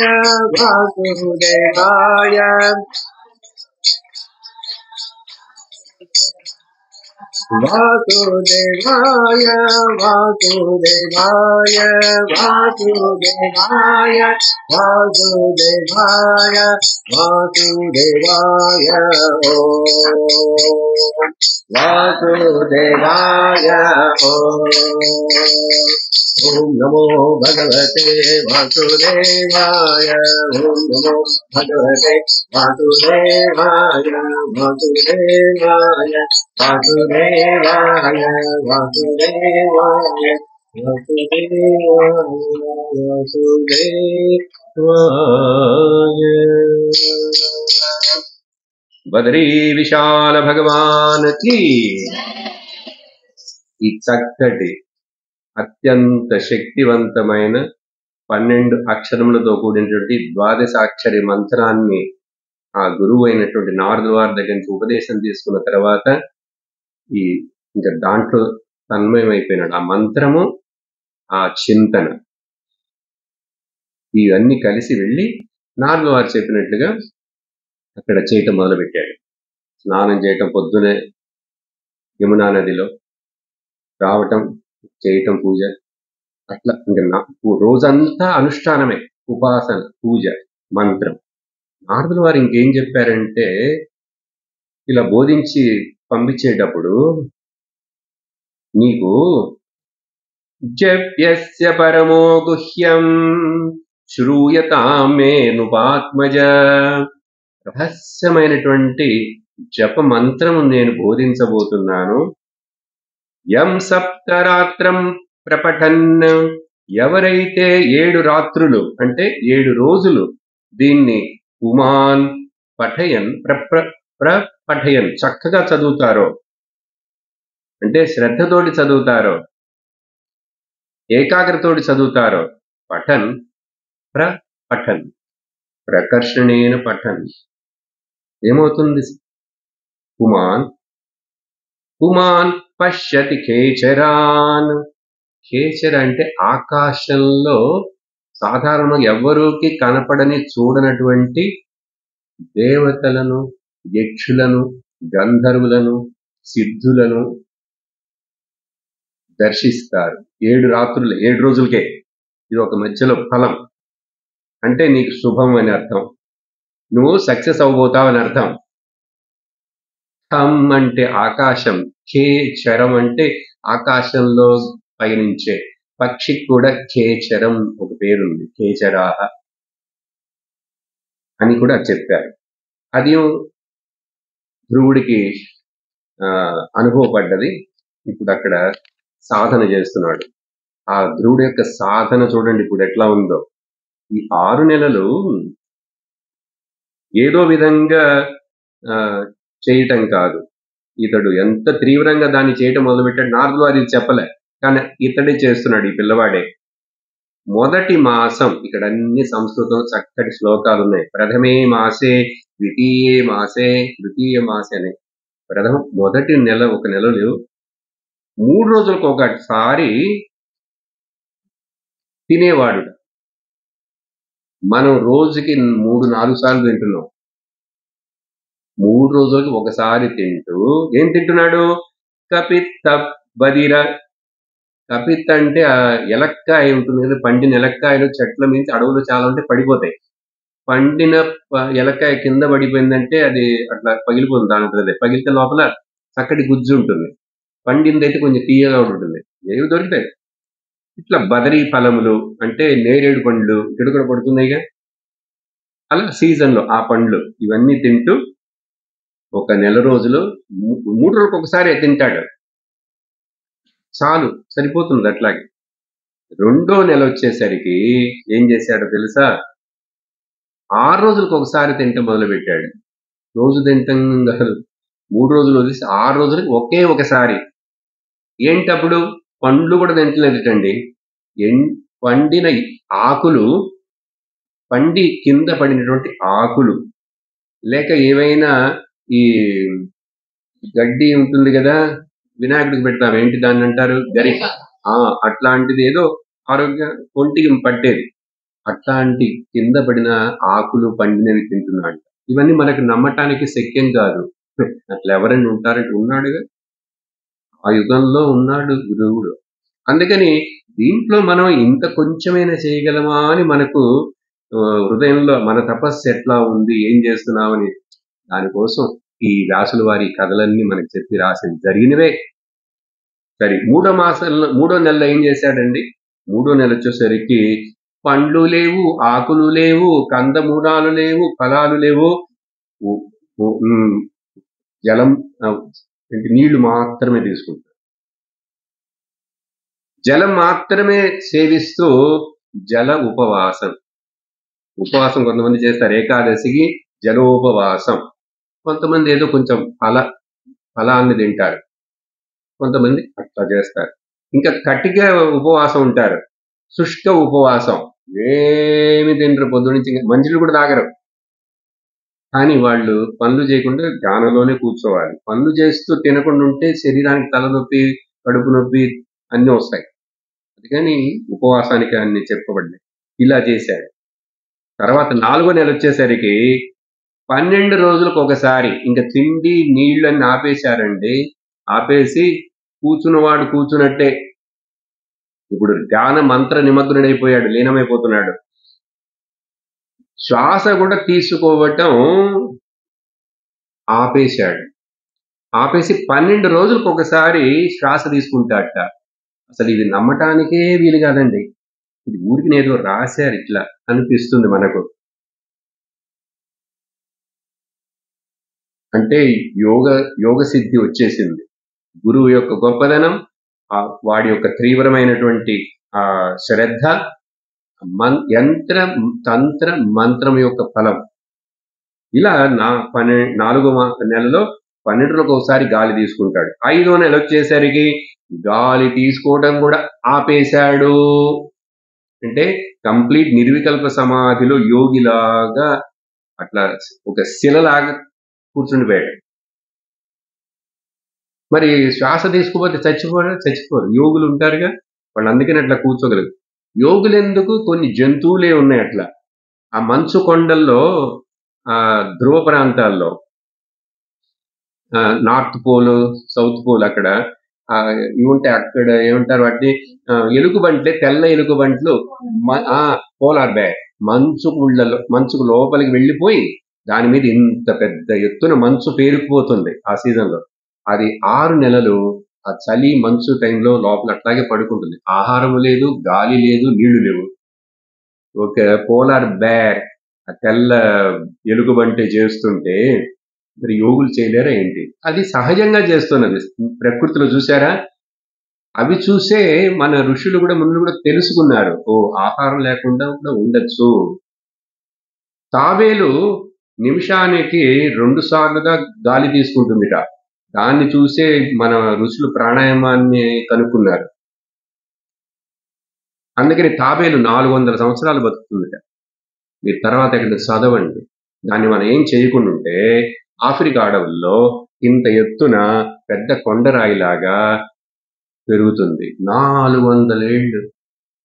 Speaker 1: వాసుదేవాయ. వాసుదేవాయ వాసుదేవాయ వాసుదేవాయ వాసుదేవాయ వాసుదేవాయ. వాసుదేవాయ. ఓం నమో భగవతే వాసుదేవాయ. ఓం నమో భగవతే వాసుదేవాయ. వాసుదేవాయ వాసుదేవాయ వాసుదేవాయ వాసుదేవాయ. బదరీ విశాల భగవానికి ఈ చక్కటి అత్యంత శక్తివంతమైన 12 అక్షరములతో కూడినటువంటి ద్వాదశాక్షరి మంత్రాన్ని ఆ గురువు అయినటువంటి నారదుల వారి దగ్గర నుంచి ఉపదేశం తీసుకున్న తర్వాత ఇంకా దాంట్లో తన్మయమైపోయినాడు. ఆ మంత్రము, ఆ చింతన, ఇవన్నీ కలిసి వెళ్ళి నారదుల వారు చెప్పినట్లుగా అక్కడ చేయటం మొదలుపెట్టాడు. స్నానం చేయటం, పొద్దునే యమునా నదిలో రావటం, చేయటం పూజ, అట్లా ఇంకా రోజంతా అనుష్ఠానమే, ఉపాసన, పూజ, మంత్రం. నారదుల వారు ఇంకేం చెప్పారంటే, ఇలా బోధించి పంపించేటప్పుడు నీకు జప్యస్య పరమో గుహ్యం శ్రూయతాం మే నృపాత్మజ, రహస్యమైనటువంటి జప మంత్రము నేను బోధించబోతున్నాను. యం సప్తరాత్రం ప్రపఠన్, ఎవరైతే 7 రాత్రులు అంటే 7 రోజులు దీన్ని పుమాన్ పఠయన్ ప్రపఠయన్ చక్కగా చదువుతారో, అంటే శ్రద్ధతోటి చదువుతారో, ఏకాగ్రతోటి చదువుతారో, పఠన్ ప్రపఠన్ ప్రకర్షణేన పఠన్ ఏమవుతుంది? పుమాన్ పుమాన్ పశ్యతి ఖేచరాన్. ఖేచర అంటే ఆకాశంలో సాధారణంగా ఎవ్వరూకి కనపడని, చూడనటువంటి దేవతలను, యక్షులను, గంధర్వులను, సిద్ధులను దర్శిస్తారు 7 రాత్రులు, 7 రోజులకే. ఇది ఒక మధ్యలో ఫలం, అంటే నీకు శుభం అని అర్థం, నువ్వు సక్సెస్ అవబోతావు అని అర్థం. ఖం అంటే ఆకాశం, ఖేచరం అంటే ఆకాశంలో పయనించే పక్షికి కూడా ఖేచరం ఒక పేరుంది, ఖేచరాహ అని కూడా చెప్పారు. అది ధ్రువుడికి అనుభవపడ్డది. ఇప్పుడు అక్కడ సాధన చేస్తున్నాడు. ఆ ధ్రువుడి యొక్క సాధన చూడండి ఇప్పుడు ఎట్లా ఉందో. ఈ 6 నెలలు ఏదో విధంగా చేయటం కాదు, ఇతడు ఎంత తీవ్రంగా దాన్ని చేయటం మొదలుపెట్టాడు. నారదులు అది చెప్పలే, కానీ ఇతడే చేస్తున్నాడు, ఈ పిల్లవాడే. మొదటి మాసం, ఇక్కడ అన్ని సంస్కృతంలో చక్కటి శ్లోకాలు ఉన్నాయి. ప్రథమే మాసే, ద్వితీయే మాసే, తృతీయ మాసే అని. మొదటి నెల, ఒక నెలలో 3 రోజులకు ఒకసారి తినేవాడు. మనం రోజుకి 3-4 సార్లు తింటున్నాం. 3 రోజులకి ఒకసారి తింటూ ఏం తింటున్నాడు? కపిత్త బదిర. కపిత్ అంటే ఎలక్కాయ ఉంటుంది కదా, పండిన ఎలక్కాయలు చెట్ల మించి అడవులు చాలా ఉంటే పడిపోతాయి. పండిన ఎలక్కాయ కింద పడిపోయిందంటే అది అట్లా పగిలిపోతుంది. దాంట్లో పగిలితే లోపల చక్కటి గుజ్జు ఉంటుంది. పండిందైతే కొంచెం తీయగా ఉంటుంది. ఏవి దొరుకుతాయి. ఇట్లా బదరీ ఫలములు అంటే నేరేడు పండ్లు ఇక్కడ కూడా పడుతున్నాయిగా, అలా సీజన్లో ఆ పండ్లు ఇవన్నీ తింటూ ఒక నెల రోజులు 3 రోజులకు ఒకసారి తింటాడు. చాలు, సరిపోతుంది అట్లాగే. రెండో నెల వచ్చేసరికి ఏం చేశాడో తెలుసా? 6 రోజులకు ఒకసారి తింటం మొదలుపెట్టాడు. రోజు తింటం కాదు, 3 రోజులు వదిలేసి 6 రోజులకి ఒకే ఒకసారి. ఏంటప్పుడు? పండ్లు కూడా తింటలేదటండి. పండిన ఆకులు, పండి కింద పడినటువంటి ఆకులు, లేక ఏవైనా ఈ గడ్డి ఉంటుంది కదా, వినాయకుడికి పెడతాం, ఏంటి దాన్ని అంటారు, గరిక. అట్లాంటిది ఏదో ఆరోగ్య ఒంటికి పట్టేది, అట్లాంటి కింద పడిన ఆకులు పండినవి తింటున్నాడు. ఇవన్నీ మనకు నమ్మటానికి శక్యం కాదు. అట్లా ఎవరైనా ఉంటారంటే ఉన్నాడుగా, ఆ యుగంలో ఉన్నాడు గురువుడు. అందుకని దీంట్లో మనం ఇంత కొంచెమైనా చేయగలమా అని మనకు హృదయంలో మన తపస్సు ఎట్లా ఉంది, ఏం చేస్తున్నామని, దానికోసం ఈ వ్యాసుల వారి కథలన్నీ మనకు చెప్పి రాసింది జరిగినవే. సరే, మూడో నెలలో ఏం చేశాడండి? మూడో నెల వచ్చేసరికి పండ్లు లేవు, ఆకులు లేవు, కందమూలాలు లేవు, ఫలాలు లేవు, జలం, నీళ్లు మాత్రమే తీసుకుంటారు. జలం మాత్రమే సేవిస్తూ జల ఉపవాసం. కొంతమంది చేస్తారు ఏకాదశికి జలోపవాసం. కొంతమంది ఏదో కొంచెం ఫలాన్ని తింటారు, కొంతమంది అట్లా చేస్తారు. ఇంకా కటిక ఉపవాసం ఉంటారు, శుష్క ఉపవాసం. ఏమి తింటారు, పొద్దు నుంచి మంచిలు కూడా తాగరు. కానీ వాళ్ళు పనులు చేయకుండా ధ్యానంలోనే కూర్చోవాలి. పనులు చేస్తూ తినకుండా ఉంటే శరీరానికి తలనొప్పి, కడుపు నొప్పి అన్నీ వస్తాయి. అందుకని ఉపవాసానికి అన్ని చెప్పబడ్డాయి. ఇలా చేశాడు. తర్వాత 4వ నెల వచ్చేసరికి 12 రోజులకు ఒకసారి ఇంకా తిండి నీళ్ళని ఆపేశారండి. ఆపేసి కూర్చున్నవాడు కూర్చున్నట్టే ఇప్పుడు ధ్యాన మంత్ర నిమగ్నుడైపోయాడు, లీనమైపోతున్నాడు. శ్వాస కూడా తీసుకోవటం ఆపేశాడు. ఆపేసి 12 రోజులకు ఒకసారి శ్వాస తీసుకుంటాడట. అసలు ఇది నమ్మటానికే వీలు కాదండి. ఇది ఊరికి ఏదో రాశారు ఇట్లా అనిపిస్తుంది మనకు. అంటే యోగ సిద్ధి వచ్చేసింది. గురువు యొక్క గొప్పదనం, వాడి యొక్క తీవ్రమైనటువంటి శ్రద్ధ, యంత్ర తంత్ర మంత్రం యొక్క ఫలం. ఇలా 4వ నెలలో 12 రోజులకు ఒకసారి గాలి తీసుకుంటాడు. 5వ నెల వచ్చేసరికి గాలి తీసుకోవడం కూడా ఆపేశాడు. అంటే కంప్లీట్ నిర్వికల్ప సమాధిలో యోగిలాగా అట్లా ఒక శిలలాగా కూర్చుండిపోయాడు. మరి శ్వాస తీసుకోపోతే చచ్చిపోరు. యోగులు ఉంటారుగా, వాళ్ళు అందుకని అట్లా కూర్చోగలరు. యోగులు ఎందుకు, కొన్ని జంతువులే ఉన్నాయి అట్లా. ఆ మంచు కొండల్లో, ధ్రువ ప్రాంతాల్లో, నార్త్ పోల్, సౌత్ పోల్, అక్కడ ఇవి ఉంటాయి. అక్కడ ఏమంటారు వాటిని, ఎలుగుబంట్లే, తెల్ల ఎలుగుబంట్లు, పోలార్ బ్యాగ్. మంచుకు లోపలికి వెళ్ళిపోయి దాని మీద ఇంత పెద్ద ఎత్తున మంచు పేరుకుపోతుంది ఆ సీజన్లో. అది 6 నెలలు ఆ చలి మంచు టైంలో లోపల అట్లాగే పడుకుంటుంది. ఆహారం లేదు, గాలి లేదు, నీళ్లు లేవు. ఒక పోలార్ బ్యాగ్, ఆ తెల్ల ఎలుగుబంటి చేస్తుంటే మరి యోగులు చేయలేరా ఏంటి? అది సహజంగా చేస్తున్నది ప్రకృతిలో. చూసారా? అవి చూసే మన ఋషులు కూడా ముందు కూడా తెలుసుకున్నారు, ఆహారం లేకుండా కూడా ఉండొచ్చు. తాబేలు నిమిషానికి 2 సార్లుగా గాలి తీసుకుంటుందిట. దాన్ని చూసే మన ఋషులు ప్రాణాయామాన్ని కనుక్కున్నారు. అందుకని తాబేలు 400 సంవత్సరాలు బతుకుతుందిట. మీరు తర్వాత ఇక్కడ చదవండి. దాన్ని మనం ఏం చేయకుండా ఉంటే ఆఫ్రికా అడవుల్లో ఇంత ఎత్తున పెద్ద కొండరాయిలాగా పెరుగుతుంది. 400 ఏళ్ళు.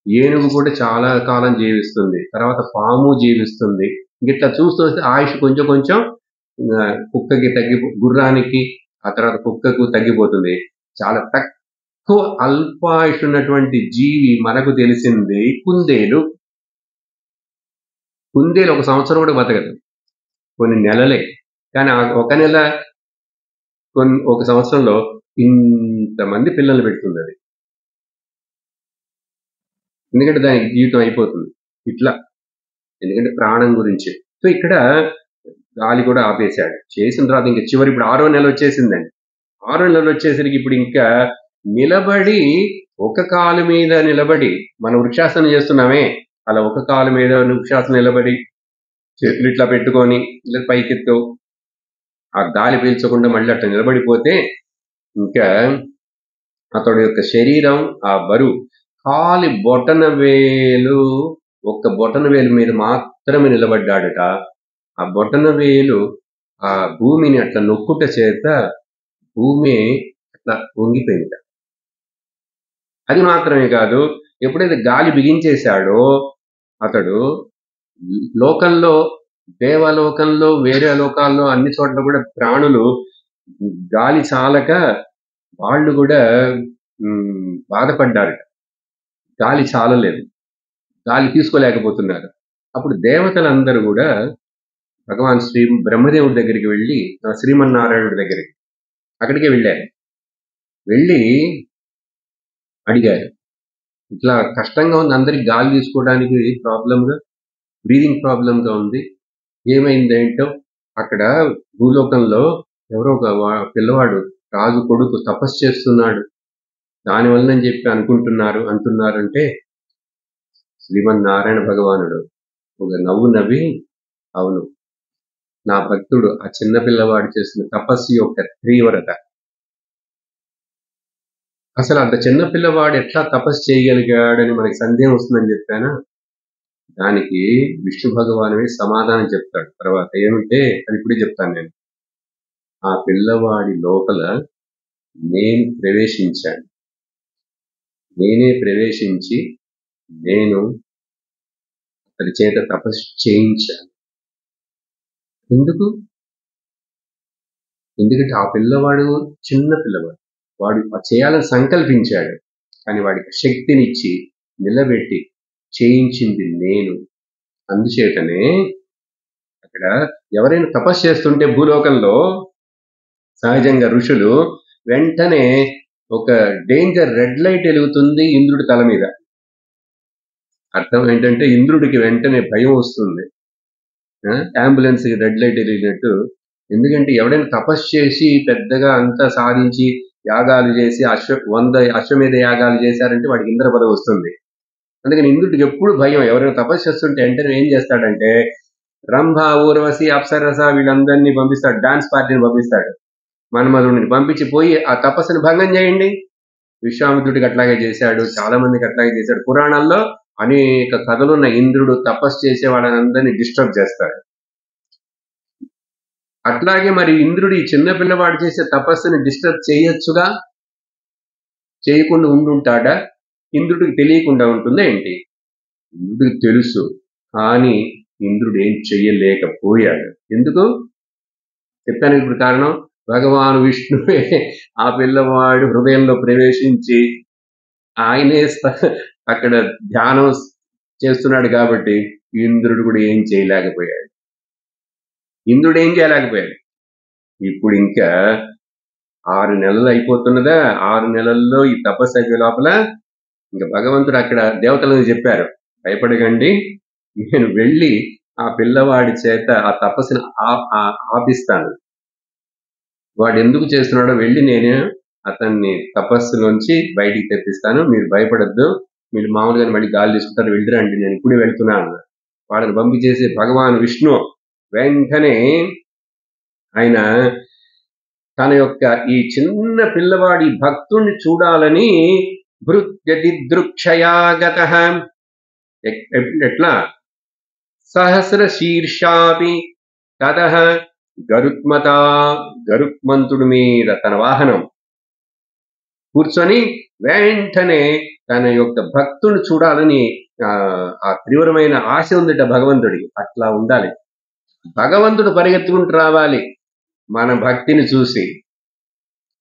Speaker 1: ఏనుగు కూడా చాలా కాలం జీవిస్తుంది, తర్వాత పాము జీవిస్తుంది. ఇట్లా చూస్తూ వస్తే ఆయుష్ కొంచెం కొంచెం కుక్కకి గుర్రానికి, ఆ తర్వాత కుక్కకు తగ్గిపోతుంది. చాలా తక్కువ అల్పాయుష్ ఉన్నటువంటి జీవి మనకు తెలిసింది కుందేలు. కుందేలు 1 సంవత్సరం కూడా బతకదు, కొన్ని నెలలే. కానీ ఒక నెల 1 సంవత్సరంలో ఇంతమంది పిల్లలు పెడుతుంది అది. ఎందుకంటే దానికి జీవితం అయిపోతుంది ఇట్లా, ఎందుకంటే ప్రాణం గురించి. సో ఇక్కడ గాలి కూడా ఆపేశాడు. చేసిన తర్వాత ఇంకా చివరి ఇప్పుడు 6వ నెల వచ్చేసిందండి. 6వ నెల వచ్చేసరికి ఇప్పుడు ఇంకా నిలబడి, ఒక కాలు మీద నిలబడి, మనం వృక్షాసనం చేస్తున్నామే అలా ఒక కాలు మీద వృక్షాసనం నిలబడి చేతులు ఇట్లా పెట్టుకొని ఇలా పైకెత్తు, ఆ గాలి పీల్చకుండా మళ్ళీ అట్లా నిలబడిపోతే ఇంకా అతడి యొక్క శరీరం ఆ బరువు కాలి బొటన వేలు, ఒక్క బొటన వేలు మీద మాత్రమే నిలబడ్డాడట. ఆ బొటన వేలు ఆ భూమిని అట్లా నొక్కుట చేత భూమి అట్లా వంగిపోయింది. అది మాత్రమే కాదు, ఎప్పుడైతే గాలి బిగించేశాడో అతడు లోకంలో, దేవలోకంలో, వేరే లోకాల్లో అన్ని చోట్ల కూడా ప్రాణులు గాలి చాలక వాళ్ళు కూడా బాధపడ్డారు. గాలి చాలలేదు, గాలి తీసుకోలేకపోతున్నారు. అప్పుడు దేవతలందరూ కూడా భగవాన్ బ్రహ్మదేవుడి దగ్గరికి వెళ్ళి, శ్రీమన్నారాయణుడి దగ్గరికి అక్కడికే వెళ్ళారు. వెళ్ళి అడిగారు, ఇట్లా కష్టంగా ఉంది, అందరికి గాలి తీసుకోవడానికి ప్రాబ్లంగా, బ్రీదింగ్ ప్రాబ్లంగా ఉంది, ఏమైంది ఏంటో. అక్కడ భూలోకంలో ఎవరో ఒక పిల్లవాడు రాజు కొడుకు తపస్సు చేస్తున్నాడు, దానివల్లనని చెప్పి అంటున్నారంటే శ్రీమన్నారాయణ భగవానుడు ఒక నవ్వు నవ్వి, అవును, నా భక్తుడు ఆ చిన్న పిల్లవాడు చేసిన తపస్సు యొక్క తీవ్రత, అసలు అంత చిన్న పిల్లవాడు ఎట్లా తపస్సు చేయగలిగాడని మనకి సందేహం వస్తుందని చెప్పానా, దానికి విష్ణు భగవానుడే సమాధానం చెప్తాడు తర్వాత. ఏమంటే అది ఇప్పుడే చెప్తాను నేను. ఆ పిల్లవాడి లోపల నేను ప్రవేశించాను, నేనే ప్రవేశించి నేను అతడి చేత తపస్సు చేయించాను. ఎందుకంటే ఆ పిల్లవాడు చిన్న పిల్లవాడు, వాడు చేయాలని సంకల్పించాడు, కానీ వాడికి శక్తినిచ్చి నిలబెట్టి చేయించింది నేను. అందుచేతనే అక్కడ ఎవరైనా తపస్సు చేస్తుంటే భూలోకంలో సహజంగా ఋషులు వెంటనే ఒక డేంజర్ రెడ్ లైట్ వెలుగుతుంది ఇంద్రుడి తల మీద. అర్థం ఏంటంటే ఇంద్రుడికి వెంటనే భయం వస్తుంది, అంబులెన్స్ రెడ్ లైట్ వెలిగినట్టు. ఎందుకంటే ఎవడైనా తపస్సు చేసి పెద్దగా అంతా సాధించి యాగాలు చేసి 100 అశ్వమేధ యాగాలు చేశారంటే వాడికి ఇంద్ర పదవి వస్తుంది. అందుకని ఇంద్రుడికి ఎప్పుడు భయం. ఎవరైనా తపస్సు చేస్తుంటే వెంటనే ఏం చేస్తాడంటే రంభ, ఊర్వశి, అప్సరస వీళ్ళందరినీ పంపిస్తాడు, డాన్స్ పార్టీని పంపిస్తాడు, మన్మధుడిని పంపించి పోయి ఆ తపస్సును భంగం చేయండి. విశ్వామిత్రుడికి అట్లాగే చేశాడు, చాలా మందికి అట్లాగే చేశాడు. పురాణాల్లో అనేక కథలున్న ఇంద్రుడు తపస్సు చేసే వాళ్ళని అందరినీ డిస్టర్బ్ చేస్తాడు. అట్లాగే మరి ఇంద్రుడు ఈ చిన్న పిల్లవాడు చేసే తపస్సుని డిస్టర్బ్ చేయొచ్చుగా, చేయకుండా ఉండుంటాడా? ఇంద్రుడికి తెలియకుండా ఉంటుందా ఏంటి? ఇంద్రుడికి తెలుసు, కానీ ఇంద్రుడు ఏం చెయ్యలేకపోయాడు. ఎందుకు చెప్తాను ఇప్పుడు కారణం. భగవాన్ విష్ణువే ఆ పిల్లవాడు హృదయంలో ప్రవేశించి ఆయనే అక్కడ ధ్యానం చేస్తున్నాడు కాబట్టి ఇంద్రుడు కూడా ఏం చేయలేకపోయాడు. ఇప్పుడు ఇంకా 6 నెలలు అయిపోతున్నదా, 6 నెలల్లో ఈ తపస్సు అయిపోయే లోపల ఇంకా భగవంతుడు అక్కడ దేవతలకు చెప్పారు, భయపడకండి, నేను వెళ్ళి ఆ పిల్లవాడి చేత ఆ తపస్సును ఆపిస్తాను. వాడు ఎందుకు చేస్తున్నాడో వెళ్ళి నేను అతన్ని తపస్సులోంచి బయటికి తెప్పిస్తాను, మీరు భయపడద్దు, మీరు మామూలుగా మళ్ళీ గాలి తీసుకుంటారు, వెళ్ళిరండి, నేను ఇప్పుడే వెళ్తున్నాను. వాళ్ళని పంపించేసి భగవాన్ విష్ణు వెంటనే ఆయన తన యొక్క ఈ చిన్న పిల్లవాడి భక్తుణ్ణి చూడాలని భృత్యదిదృక్షయాగత, ఎట్లా సహస్ర శీర్షాపి తదహ గరుత్మంతుడి మీద తన వాహనం కూర్చొని వెంటనే తన యొక్క భక్తుని చూడాలని ఆ తీవ్రమైన ఆశ ఉందిట భగవంతుడికి. అట్లా ఉండాలి. భగవంతుడు పరిగెత్తుకుంటూ రావాలి మన భక్తిని చూసి.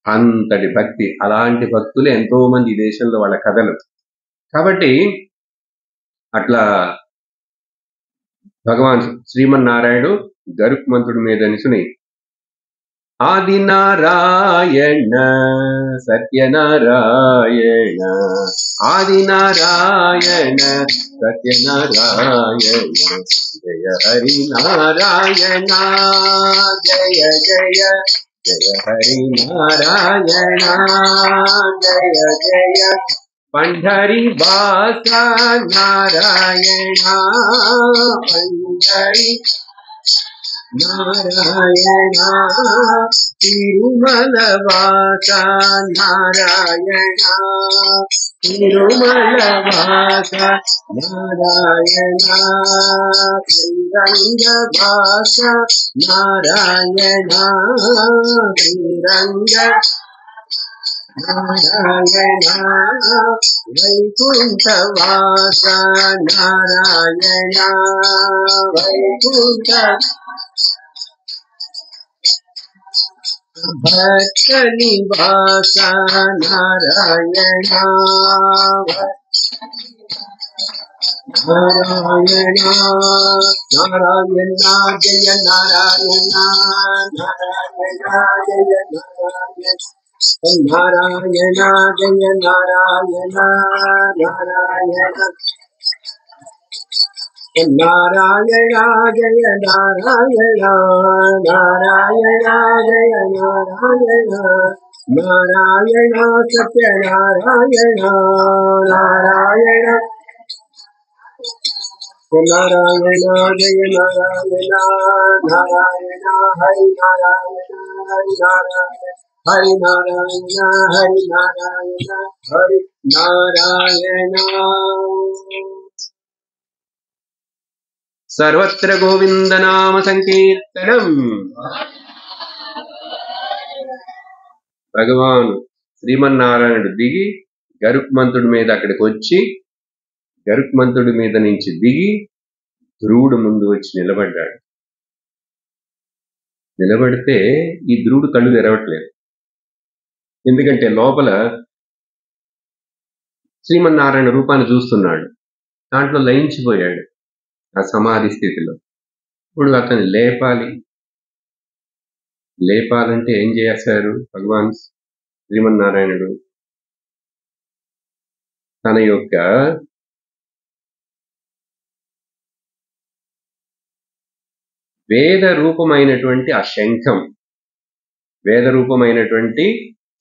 Speaker 1: అంతటి భక్తి. అలాంటి భక్తులు ఎంతో మంది ఈ దేశంలో వాళ్ళ కథలు. కాబట్టి అట్లా భగవాన్ శ్రీమన్నారాయణుడు గరుత్మంతుడి మీద నిసుని ఆది నారాయణ సత్యనారాయణ ఆది నారాయణ సత్యనారాయణ జయ హరి నారాయణ జయ జయ జయ హరి నారాయణ జయ జయ పండరి వాస నారాయణ పండరి నారాయణ తిరుమల వాస నారాయణ తిరుమల వాస నారాయణ శ్రీరంగ వాస నారాయణ శ్రీరంగ నారాయణ వైకుంఠ వాస నారాయణ వైకుంఠ భక్త నివాస నారాయణ నారాయణ నారాయణ జయ నారాయణ నారాయణ జయ నారాయణ నారాయణ జయ నారాయణ నారాయణ నారాయణ జయ నారాయణ నారాయణ జయ నారాయణ నారాయణ సత్యనారాయణ నారాయణ నారాయణ జయ నారాయణ నారాయణ హరి నారాయణ హరి నారాయణ హరి నారాయణ హరి నారాయణ హరి నారాయణ సర్వత్ర గోవింద నామ సంకీర్తనం. భగవాన్ శ్రీమన్నారాయణుడు దిగి గరుత్మంతుడి మీద అక్కడికి వచ్చి గరుత్మంతుడి మీద నుంచి దిగి ధ్రువుడు ముందు వచ్చి నిలబడ్డాడు. నిలబడితే ఈ ధ్రువుడు కళ్ళు తెరవట్లేదు. ఎందుకంటే లోపల శ్రీమన్నారాయణ రూపాన్ని చూస్తున్నాడు. దాంట్లో లయించిపోయాడు ఆ సమాధి స్థితిలో. ఇప్పుడు అతన్ని లేపాలంటే ఏం చేశారు భగవాన్ శ్రీమన్నారాయణుడు? తన యొక్క వేద రూపమైనటువంటి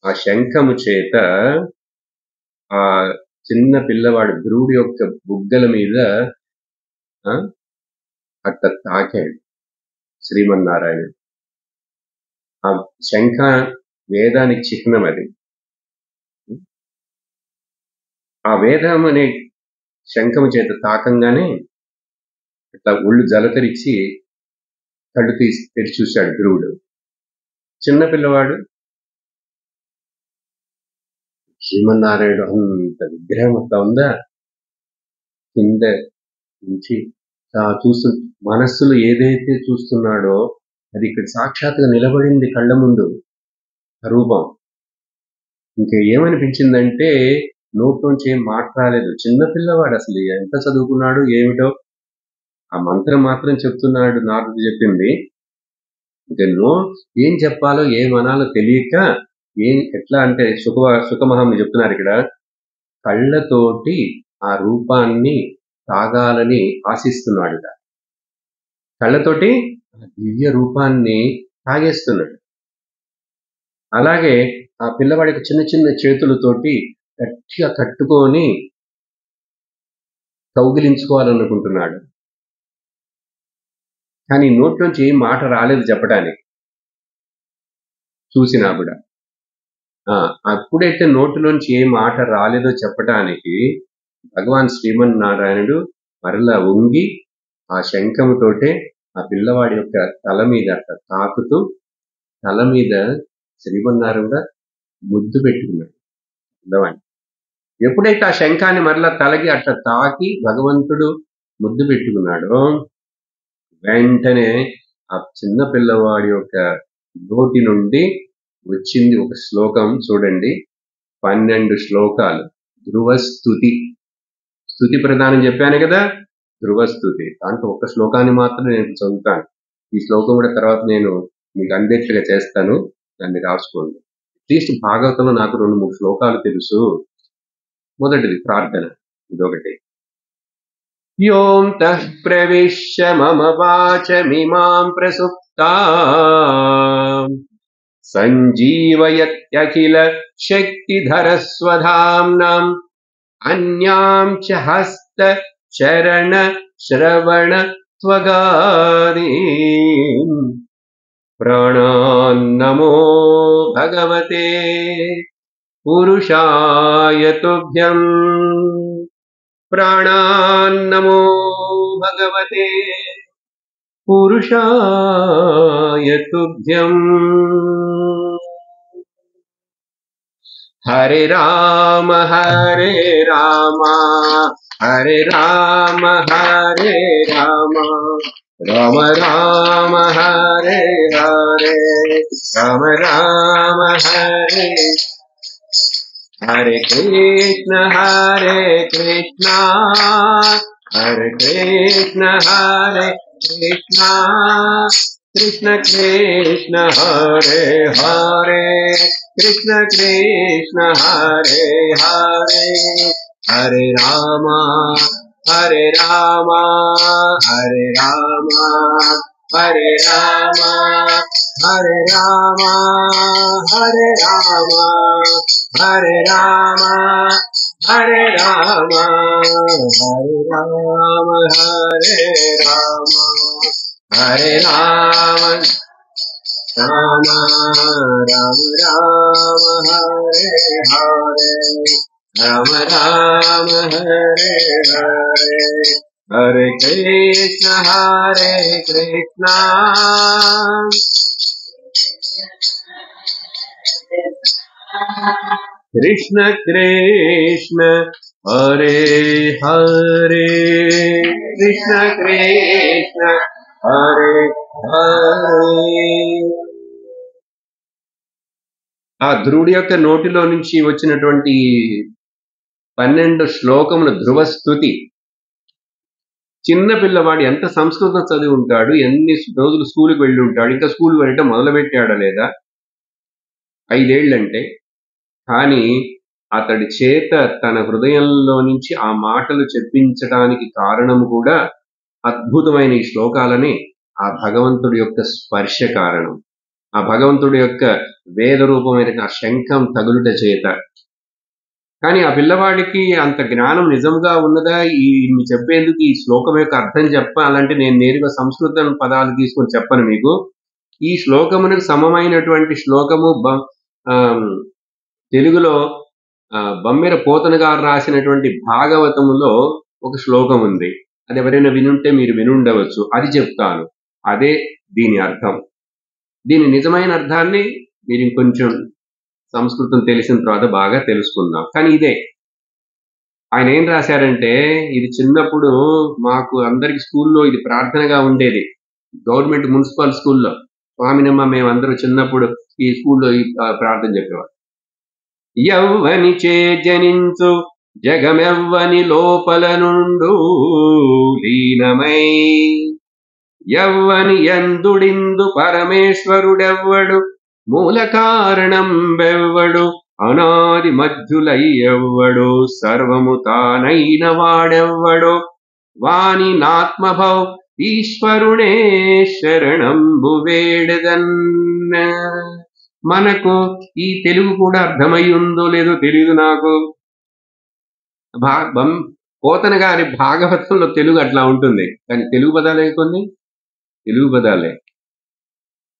Speaker 1: ఆ శంఖము చేత ఆ చిన్న పిల్లవాడు ధ్రువుడి యొక్క బుగ్గల మీద అట్లా తాకాడు శ్రీమన్నారాయణుడు. ఆ శంఖ వేదానికి చిహ్నం. అది ఆ వేదం అనే శంఖము చేత తాకంగానే అట్లా ఒళ్ళు జలతరిచి కళ్ళు తెరిచి చూశాడు ధ్రువుడు. చిన్న పిల్లవాడు. శ్రీమన్నారాయణుడు అంత విగ్రహం అట్లా ఉందా కింద నుంచి చూస్తు మనస్సులో ఏదైతే చూస్తున్నాడో అది ఇక్కడ సాక్షాత్తుగా నిలబడింది కళ్ళ ముందు ఆ రూపం. ఇంకా ఏమనిపించిందంటే నోట్లోంచి ఏం మాట రాలేదు. చిన్నపిల్లవాడు అసలు ఎంత చదువుకున్నాడు ఏమిటో, ఆ మంత్రం మాత్రం చెప్తున్నాడు నారదుడు చెప్పింది. ఇంకా ఏం చెప్పాలో ఏమనాలో తెలియక ఎట్లా అంటే సుఖమహాముని చెప్తున్నారు ఇక్కడ, కళ్ళతోటి ఆ రూపాన్ని తాగాలని ఆశిస్తున్నాడు. కళ్ళతోటి దివ్య రూపాన్ని తాగేస్తున్నాడు. అలాగే ఆ పిల్లవాడికి చిన్న చిన్న చేతులతోటి గట్టిగా కట్టుకొని కౌగిలించుకోవాలనుకుంటున్నాడు. కానీ నోట్లోంచి ఏం మాట రాలేదు చెప్పడానికి. చూసినా కూడా అప్పుడైతే నోటిలోంచి ఏ మాట రాలేదో చెప్పటానికి భగవాన్ శ్రీమన్నారాయణుడు మరలా వంగి ఆ శంఖముతోటే ఆ పిల్లవాడి యొక్క తల మీద తాకుతూ తల మీద శ్రీమన్నారాయణ ముద్దు పెట్టుకున్నాడు పిల్లవాడిని. ఎప్పుడైతే ఆ శంఖాన్ని మరలా తలకి అట్లా తాకి భగవంతుడు ముద్దు పెట్టుకున్నాడో వెంటనే ఆ చిన్న పిల్లవాడి యొక్క నోటి నుండి వచ్చింది ఒక శ్లోకం. చూడండి, 12 శ్లోకాలు. ధ్రువస్తుతి, స్తుతి ప్రధానం చెప్పాను కదా, ధ్రువస్తుతి. దాంట్లో ఒక శ్లోకాన్ని మాత్రం నేను చదువుతాను. ఈ శ్లోకం కూడా తర్వాత నేను మీకు అందేట్లుగా చేస్తాను, దాన్ని రాసుకోండి. అట్లీస్ట్ భాగవతంలో నాకు 2-3 శ్లోకాలు తెలుసు. మొదటిది ప్రార్థన, ఇదొకటి. యోంతః ప్రవిశ్య మమ వాచమిమాం ప్రసుప్తాం సంజీవయత్యఖిల శక్తిధరస్వధామ్నాం అన్యాం చ హస్త చరణ శ్రవణ త్వగాదీం ప్రాణాన్నమో భగవతే పురుషాయ తుభ్యం. ప్రాణాన్నమో భగవతే పురుషాయ తుభ్యం. హరే రామ హరే రామ హరే రామ హరే రామ రామ రామ హరే హరే రామ రామ హరే. హరే కృష్ణ హరే కృష్ణ హరే కృష్ణ హరే కృష్ణ కృష్ణ కృష్ణ హరే హరే కృష్ణ కృష్ణ హరే హరే. హరే రామ హరే రామ హరే రామ హరే రామ హరే రామ హరే రామ హరే రామ హరే రామ హరే రామ హరే రామ హరే రామ రామ రామ రామ హరే హరే రామ రామ హరే హరే. హరే కృష్ణ హరే కృష్ణ కృష్ణ కృష్ణ హరే హరే కృష్ణ కృష్ణ హరే హరే. ఆ ధ్రువుడి యొక్క నోటిలో నుంచి వచ్చినటువంటి 12 శ్లోకముల ధ్రువస్తుతి. చిన్న పిల్లవాడు ఎంత సంస్కృతం చదివి ఉంటాడు, ఎన్ని రోజులు స్కూల్కి వెళ్ళి ఉంటాడు, ఇంకా స్కూల్ వెళ్ళటం మొదలు పెట్టాడా లేదా, 5 ఏళ్ళంటే. కానీ అతడి చేత తన హృదయంలో నుంచి ఆ మాటలు చెప్పించడానికి కారణం కూడా అద్భుతమైన ఈ శ్లోకాలని ఆ భగవంతుడి యొక్క స్పర్శ కారణం. ఆ భగవంతుడి యొక్క వేద రూపమైన ఆ శంఖం తగులుట చేత. కానీ ఆ పిల్లవాడికి అంత జ్ఞానం నిజంగా ఉన్నదా ఈ చెప్పేందుకు? ఈ శ్లోకం యొక్క అర్థం చెప్పాలంటే నేను నేరుగా సంస్కృతం పదాలు తీసుకొని చెప్పను మీకు. ఈ శ్లోకమునకు సమమైనటువంటి శ్లోకము తెలుగులో బమ్మెర పోతన గారు రాసినటువంటి భాగవతములో ఒక శ్లోకం ఉంది. అది ఎవరైనా వినుంటే మీరు వినుండవచ్చు, అది చెప్తాను. అదే దీని అర్థం. దీని నిజమైన అర్థాన్ని మీరు ఇంకొంచెం సంస్కృతం తెలిసిన తర్వాత బాగా తెలుసుకుందాం. కానీ ఇదే ఆయన ఏం రాశారంటే, ఇది చిన్నప్పుడు మాకు అందరికి స్కూల్లో ఇది ప్రార్థనగా ఉండేది. గవర్నమెంట్ మున్సిపల్ స్కూల్లో స్వామినమ్మ మేమందరూ చిన్నప్పుడు ఈ స్కూల్లో ఈ ప్రార్థన చెప్పేవారు. యవ్వని చే జనించు జగమెవ్వని లోపల నుండు లీనమై యవ్వని యందుడిందు పరమేశ్వరుడెవ్వడు మూల కారణం బెవ్వడు అనాది మధ్యులయ్యెవ్వడు సర్వము తానైన వాడెవ్వడు వాని నాత్మభౌ ఈశ్వరునే శరణంబు వేడదన్న. మనకు ఈ తెలుగు కూడా అర్థమై ఉందో లేదో తెలియదు నాకు. పోతన గారి భాగవతంలో తెలుగు అట్లా ఉంటుంది, కానీ తెలుగు పదాలే కొన్ని తెలుగు పదాలే.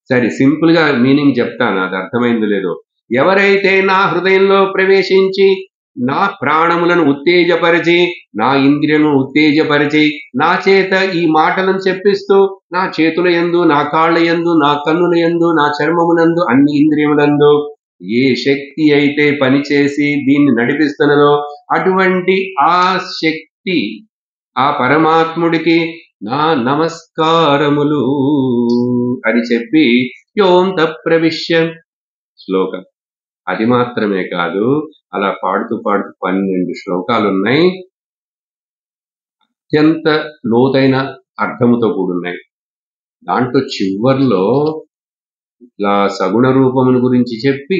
Speaker 1: సరే, సింపుల్ గా మీనింగ్ చెప్తాను, అది అర్థమైందో లేదో. ఎవరైతే నా హృదయంలో ప్రవేశించి నా ప్రాణములను ఉత్తేజపరిచి నా ఇంద్రియను ఉత్తేజపరిచి నా చేత ఈ మాటలను చెప్పిస్తూ నా చేతుల యందు నా కాళ్ళ యందు నా కన్నుల యందు నా చర్మమునందు అన్ని ఇంద్రియములందు ఏ శక్తి అయితే పనిచేసి దీన్ని నడిపిస్తున్నదో అటువంటి ఆ శక్తి, ఆ పరమాత్ముడికి నా నమస్కారములు అని చెప్పి యోంత ప్రవిశ్య శ్లోకం. అది మాత్రమే కాదు, అలా పాడుతూ పాడుతూ 12 శ్లోకాలు ఉన్నాయి. అత్యంత లోతైన అర్థముతో కూడున్నాయి. దాంట్లో చివర్లో ఇట్లా సగుణ రూపమును గురించి చెప్పి,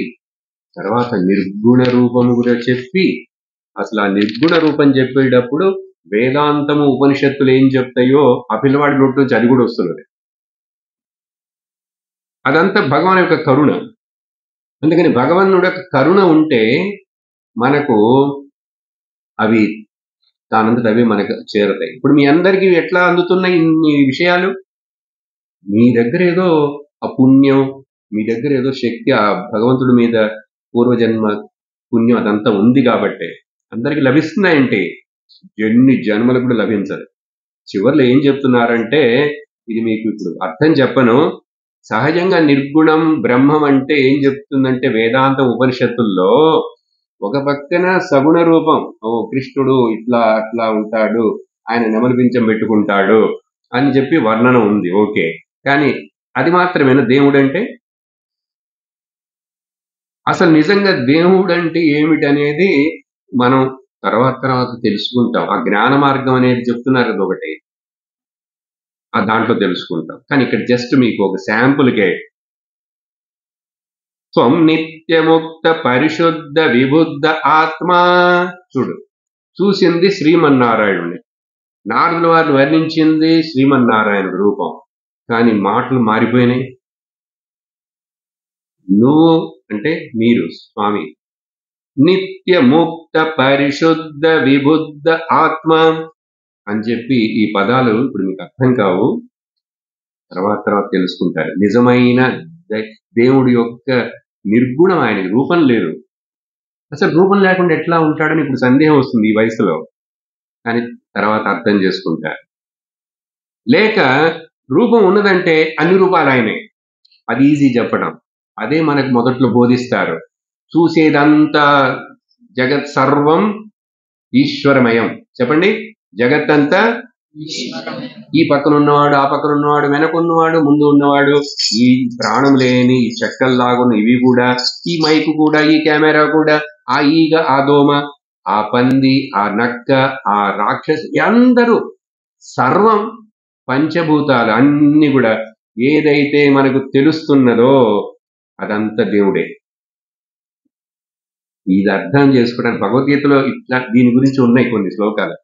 Speaker 1: తర్వాత నిర్గుణ రూపము గురించి చెప్పి, అసలు ఆ నిర్గుణ రూపం చెప్పేటప్పుడు వేదాంతము ఉపనిషత్తులు ఏం చెప్తాయో ఆ పిల్లవాడి నోటి నుంచి అది కూడా వస్తున్నది. అదంతా భగవాన్ యొక్క కరుణ. అందుకని భగవానుడు యొక్క కరుణ ఉంటే మనకు అవి దానంతట అవి మనకు చేరతాయి. ఇప్పుడు మీ అందరికీ ఎట్లా అందుతున్నాయి ఇన్ని విషయాలు? మీ దగ్గర ఏదో ఆ పుణ్యం, మీ దగ్గర ఏదో శక్తి, ఆ భగవంతుడి మీద పూర్వజన్మ పుణ్యం అదంతా ఉంది కాబట్టి అందరికి లభిస్తున్నాయంటే ఎన్ని జన్మలు కూడా లభించదు. చివర్లో ఏం చెప్తున్నారంటే, ఇది మీకు ఇప్పుడు అర్థం చెప్పను. సహజంగా నిర్గుణం బ్రహ్మం అంటే ఏం చెప్తుందంటే వేదాంత ఉపనిషత్తుల్లో ఒక పక్కన సగుణ రూపం, ఓ కృష్ణుడు ఇట్లా అట్లా ఉంటాడు, ఆయన నెమలి పింఛం పెట్టుకుంటాడు అని చెప్పి వర్ణన ఉంది. ఓకే, కానీ అది మాత్రమేనా దేవుడు అంటే? అసలు నిజంగా దేవుడు అంటే ఏమిటనేది మనం తర్వాత తెలుసుకుంటాం. ఆ జ్ఞాన మార్గం అనేది చెప్తున్నారు కదా ఒకటి, ఆ దాంట్లో తెలుసుకుంటాం. కానీ ఇక్కడ జస్ట్ మీకు ఒక శాంపుల్కే త్వం నిత్యముక్త పరిశుద్ధ విబుద్ధ ఆత్మా. చూడు, చూసింది శ్రీమన్నారాయణుని, నారదుల వారిని వర్ణించింది శ్రీమన్నారాయణ రూపం, కానీ మాటలు మారిపోయినాయి. నువ్వు అంటే మీరు స్వామి నిత్యముక్త పరిశుద్ధ విబుద్ధ ఆత్మ అని చెప్పి ఈ పదాలు ఇప్పుడు మీకు అర్థం కావు, తర్వాత తెలుసుకుంటారు. నిజమైన దేవుడి యొక్క నిర్గుణం, ఆయనకి రూపం లేదు. అసలు రూపం లేకుండా ఎట్లా ఉంటాడని ఇప్పుడు సందేహం వస్తుంది ఈ వయసులో, కానీ తర్వాత అర్థం చేసుకుంటారు. లేక రూపం ఉన్నదంటే అన్ని రూపాలు ఆయనే, అది ఈజీ చెప్పడం. అదే మనకు మొదట్లో బోధిస్తారు. చూసేదంతా జగత్ సర్వం ఈశ్వరమయం. చెప్పండి, జగత్తంతా ఈ పక్కన ఉన్నవాడు, ఆ పక్కన ఉన్నవాడు, వెనకున్నవాడు, ముందు ఉన్నవాడు, ఈ ప్రాణం లేని ఈ చెక్కల్లాగున్న ఇవి కూడా, ఈ మైకు కూడా, ఈ కెమెరా కూడా, ఆ ఈగ, ఆ దోమ, ఆ పంది, ఆ నక్క, ఆ రాక్షసి, అందరూ సర్వం పంచభూతాలు అన్ని కూడా ఏదైతే మనకు తెలుస్తున్నదో అదంతా దేవుడే. ఇది అర్థం చేసుకోవడానికి భగవద్గీతలో ఇట్లా దీని గురించి ఉన్నాయి కొన్ని శ్లోకాలు.